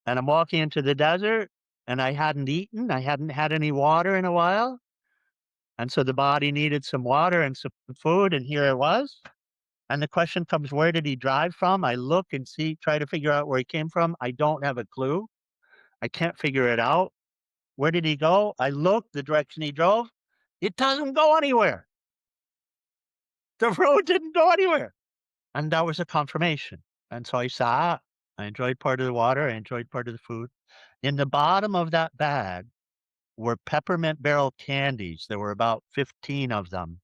And I'm walking into the desert and I hadn't eaten. I hadn't had any water in a while. And so the body needed some water and some food. And here it was. And the question comes, where did he drive from? I look and see, try to figure out where he came from. I don't have a clue. I can't figure it out. Where did he go? I looked the direction he drove. It doesn't go anywhere. The road didn't go anywhere. And that was a confirmation. And so I sat, I enjoyed part of the water, I enjoyed part of the food. In the bottom of that bag were peppermint barrel candies. There were about 15 of them.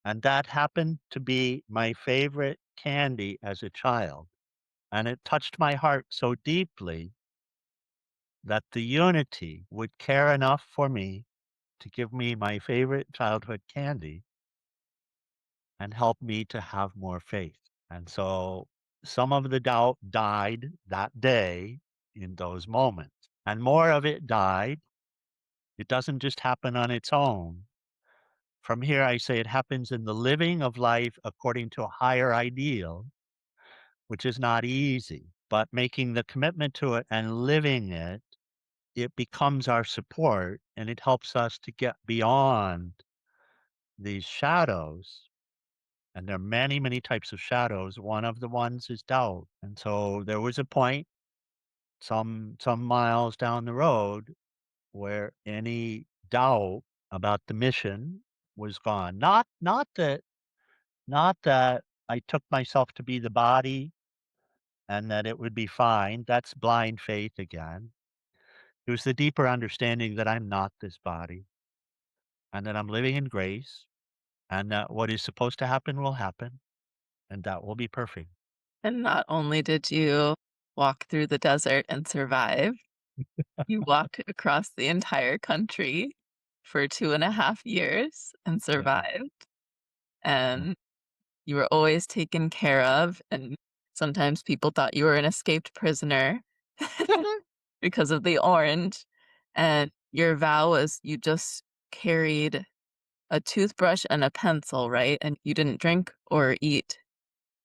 And that happened to be my favorite candy as a child. And it touched my heart so deeply that the unity would care enough for me to give me my favorite childhood candy and help me to have more faith. And so some of the doubt died that day in those moments, and more of it died It doesn't just happen on its own. From here, I say it happens in the living of life according to a higher ideal, which is not easy, but making the commitment to it and living it, it becomes our support and it helps us to get beyond these shadows. And there are many, many types of shadows. One of the ones is doubt. And so there was a point some miles down the road where any doubt about the mission was gone. Not that I took myself to be the body and that it would be fine. That's blind faith again. It was the deeper understanding that I'm not this body and that I'm living in grace and that what is supposed to happen will happen and that will be perfect. And not only did you walk through the desert and survive, you walked across the entire country for 2.5 years and Yeah. survived, and you were always taken care of, and sometimes people thought you were an escaped prisoner because of the orange, and your vow was you just carried a toothbrush and a pencil, right? And you didn't drink or eat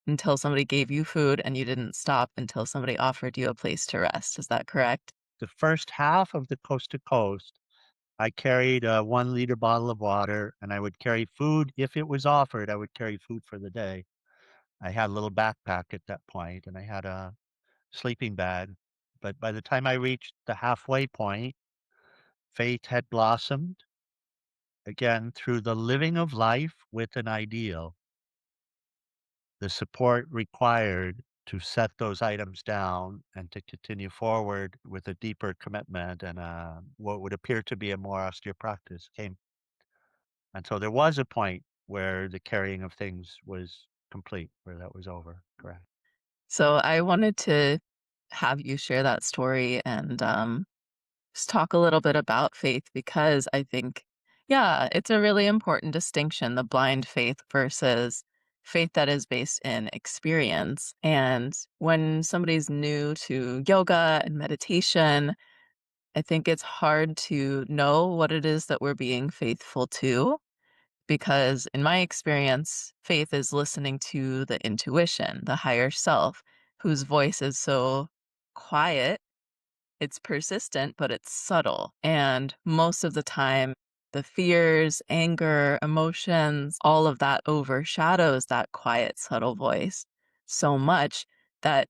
until somebody gave you food, and you didn't stop until somebody offered you a place to rest. Is that correct? The first half of the coast to coast, I carried a 1 liter bottle of water and I would carry food. If it was offered, I would carry food for the day. I had a little backpack at that point and I had a sleeping bag. But by the time I reached the halfway point, faith had blossomed again through the living of life with an ideal, the support required to set those items down and to continue forward with a deeper commitment and what would appear to be a more austere practice came. And so there was a point where the carrying of things was complete, where that was over. Correct. So I wanted to have you share that story and just talk a little bit about faith because I think, yeah, it's a really important distinction, the blind faith versus faith that is based in experience. And when somebody's new to yoga and meditation, I think it's hard to know what it is that we're being faithful to because, in my experience, faith is listening to the intuition, the higher self, whose voice is so quiet, it's persistent, but it's subtle. And most of the time, the fears, anger, emotions, all of that overshadows that quiet, subtle voice so much that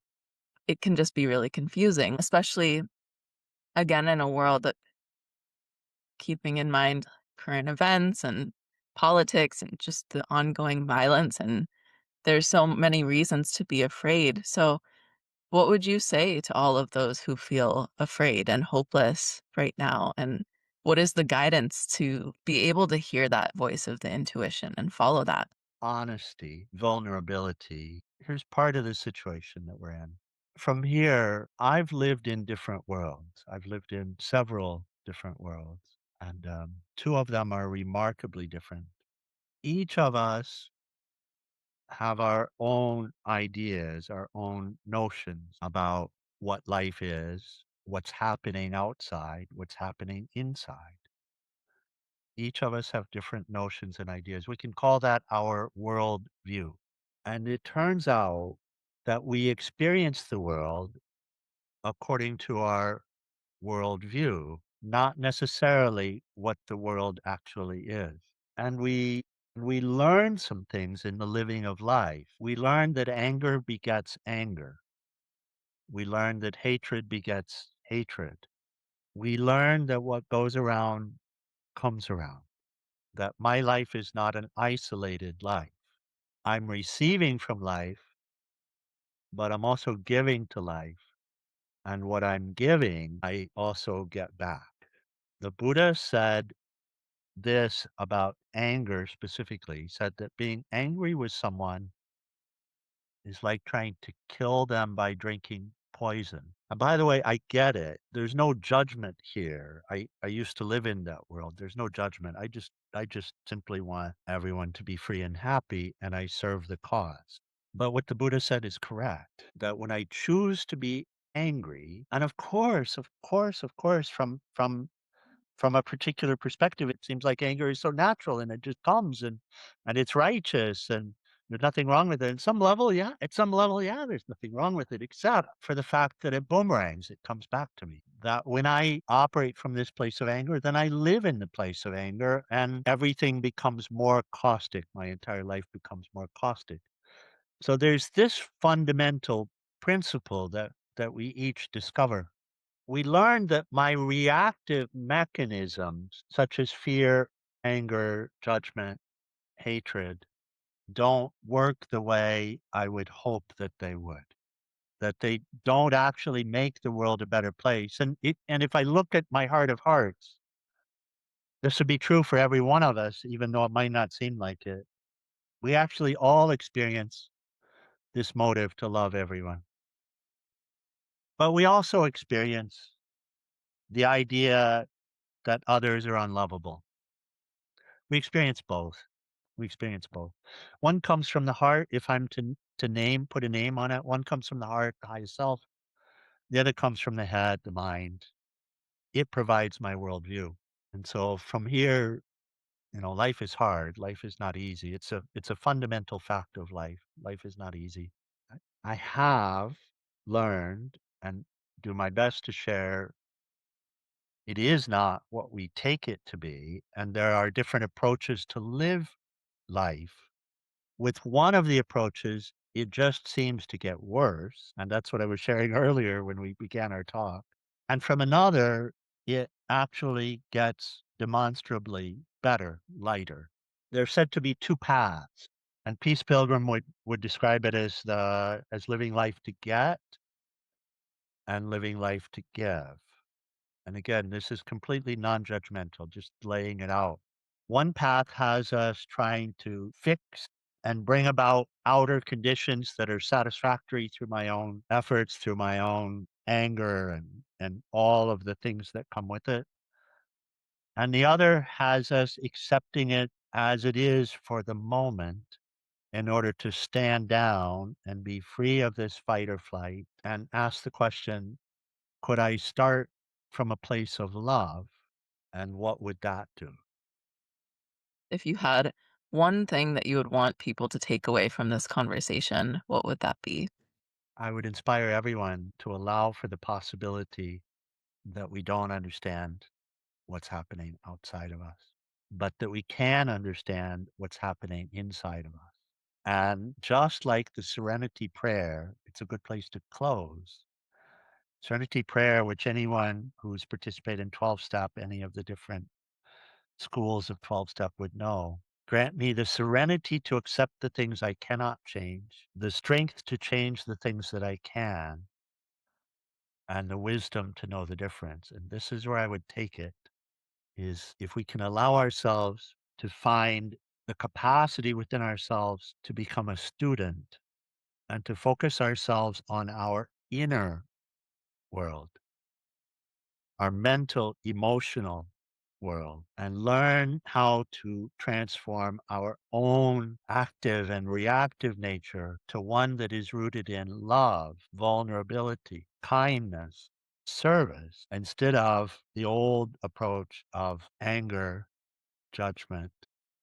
it can just be really confusing, especially again in a world that keeping in mind current events and politics and just the ongoing violence. And there's so many reasons to be afraid. So, what would you say to all of those who feel afraid and hopeless right now? And what is the guidance to be able to hear that voice of the intuition and follow that? Honesty, vulnerability. Here's part of the situation that we're in. From here, I've lived in different worlds. I've lived in several different worlds, and two of them are remarkably different. Each of us have our own ideas, our own notions about what life is, what's happening outside, what's happening inside. Each of us have different notions and ideas. We can call that our world view. And it turns out that we experience the world according to our worldview, not necessarily what the world actually is. And we learn some things in the living of life. We learn that anger begets anger. We learn that hatred begets hatred. We learn that what goes around comes around, that my life is not an isolated life. I'm receiving from life, but I'm also giving to life. And what I'm giving, I also get back. The Buddha said this about anger specifically. He said that being angry with someone is like trying to kill them by drinking poison. And by the way, I get it. There's no judgment here. I used to live in that world. There's no judgment. I just simply want everyone to be free and happy and I serve the cause. But what the Buddha said is correct. That when I choose to be angry, and of course, from from a particular perspective, it seems like anger is so natural and it just comes and it's righteous and there's nothing wrong with it. At some level, yeah, there's nothing wrong with it, except for the fact that it boomerangs. It comes back to me. That when I operate from this place of anger, then I live in the place of anger and everything becomes more caustic. My entire life becomes more caustic. So there's this fundamental principle that we each discover. We learned that my reactive mechanisms, such as fear, anger, judgment, hatred, don't work the way I would hope that they would. That they don't actually make the world a better place. And if I look at my heart of hearts, this would be true for every one of us, even though it might not seem like it. We actually all experience this motive to love everyone. But we also experience the idea that others are unlovable. We experience both. We experience both. One comes from the heart, if I'm to put a name on it, one comes from the heart, the highest self. The other comes from the head, the mind. It provides my worldview. And so from here, life is hard. Life is not easy. It's a fundamental fact of life. Life is not easy. I have learned and do my best to share it is not what we take it to be, and there are different approaches to live life. With one of the approaches, it just seems to get worse, and that's what I was sharing earlier when we began our talk. And from another, it actually gets demonstrably better, lighter. There's said to be two paths, and Peace Pilgrim would describe it as living life to get and living life to give. And again, this is completely non-judgmental, just laying it out. One path has us trying to fix and bring about outer conditions that are satisfactory through my own efforts, through my own anger and all of the things that come with it. And the other has us accepting it as it is for the moment in order to stand down and be free of this fight or flight and ask the question, could I start from a place of love, and what would that do? If you had one thing that you would want people to take away from this conversation, what would that be? I would inspire everyone to allow for the possibility that we don't understand what's happening outside of us, but that we can understand what's happening inside of us. And just like the serenity prayer, it's a good place to close. Serenity prayer, which anyone who's participated in 12 step, any of the different schools of 12 step would know. Grant me the serenity to accept the things I cannot change, the strength to change the things that I can, and the wisdom to know the difference. And this is where I would take it is if we can allow ourselves to find the capacity within ourselves to become a student and to focus ourselves on our inner world, our mental, emotional world, and learn how to transform our own active and reactive nature to one that is rooted in love, vulnerability, kindness, service, instead of the old approach of anger, judgment,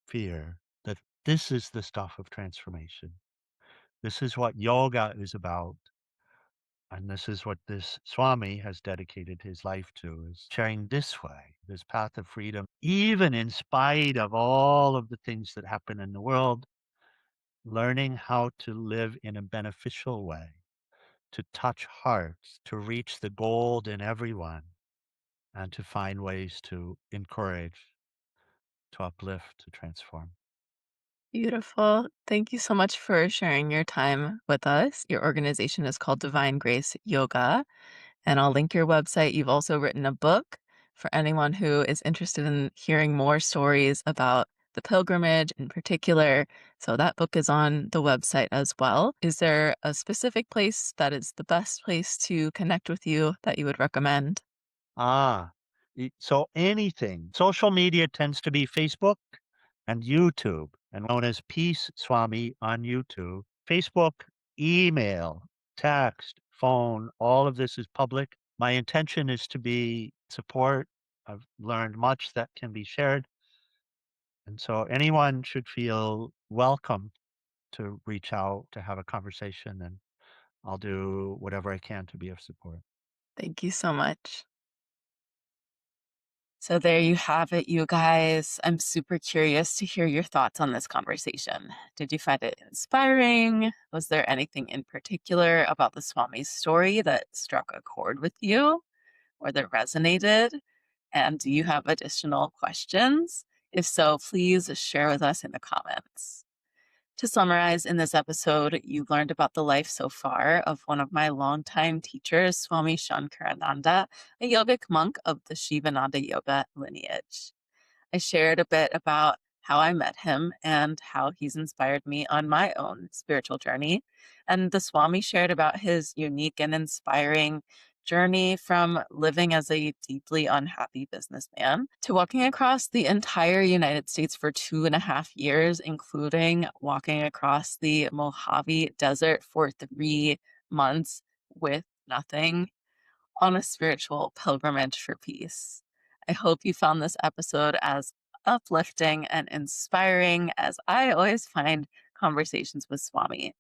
fear. That this is the stuff of transformation. This is what yoga is about. And this is what this Swami has dedicated his life to, is sharing this way, this path of freedom, even in spite of all of the things that happen in the world, learning how to live in a beneficial way, to touch hearts, to reach the gold in everyone, and to find ways to encourage, to uplift, to transform. Beautiful. Thank you so much for sharing your time with us. Your organization is called Divine Grace Yoga, and I'll link your website. You've also written a book for anyone who is interested in hearing more stories about the pilgrimage in particular. So that book is on the website as well. Is there a specific place that is the best place to connect with you that you would recommend? Ah, so anything. Social media tends to be Facebook and YouTube, and known as Peace Swami on YouTube. Facebook, email, text, phone, all of this is public. My intention is to be support. I've learned much that can be shared. And so anyone should feel welcome to reach out, to have a conversation, and I'll do whatever I can to be of support. Thank you so much. So there you have it, you guys. I'm super curious to hear your thoughts on this conversation. Did you find it inspiring? Was there anything in particular about the Swami's story that struck a chord with you or that resonated? And do you have additional questions? If so, please share with us in the comments. To summarize, in this episode, you learned about the life so far of one of my longtime teachers, Swami Shankarananda, a yogic monk of the Shivananda yoga lineage. I shared a bit about how I met him and how he's inspired me on my own spiritual journey. And the Swami shared about his unique and inspiring journey from living as a deeply unhappy businessman to walking across the entire United States for 2.5 years, including walking across the Mojave Desert for 3 months with nothing on a spiritual pilgrimage for peace. I hope you found this episode as uplifting and inspiring as I always find conversations with Swami.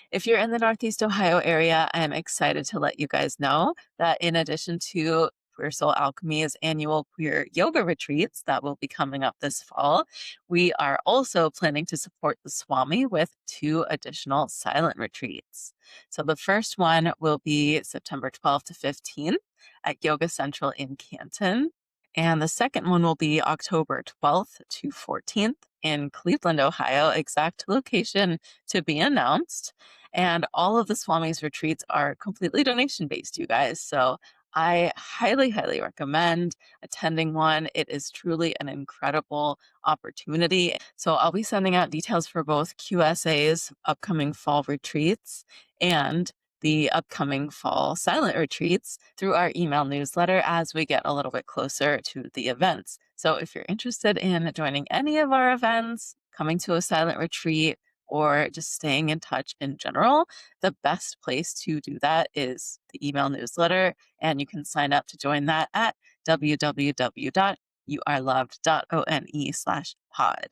If you're in the Northeast Ohio area, I'm excited to let you guys know that in addition to Queer Soul Alchemy's annual queer yoga retreats that will be coming up this fall, we are also planning to support the Swami with 2 additional silent retreats. So the first one will be September 12th to 15th at Yoga Central in Canton. And the second one will be October 12th to 14th in Cleveland, Ohio, exact location to be announced. And all of the Swami's retreats are completely donation based, you guys. So I highly, highly recommend attending one. It is truly an incredible opportunity. So I'll be sending out details for both QSA's upcoming fall retreats and the upcoming fall silent retreats through our email newsletter as we get a little bit closer to the events. So if you're interested in joining any of our events, coming to a silent retreat, or just staying in touch in general, the best place to do that is the email newsletter. And you can sign up to join that at www.youareloved.one/pod.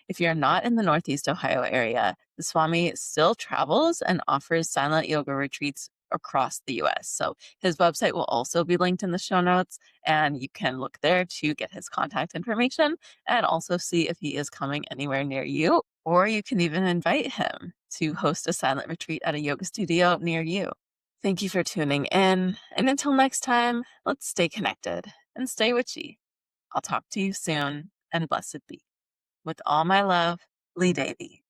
If you're not in the Northeast Ohio area, the Swami still travels and offers silent yoga retreats across the US. So his website will also be linked in the show notes, and you can look there to get his contact information and also see if he is coming anywhere near you, or you can even invite him to host a silent retreat at a yoga studio near you. Thank you for tuning in, and until next time, let's stay connected and stay witchy. I'll talk to you soon, and blessed be. With all my love, Lee Davy.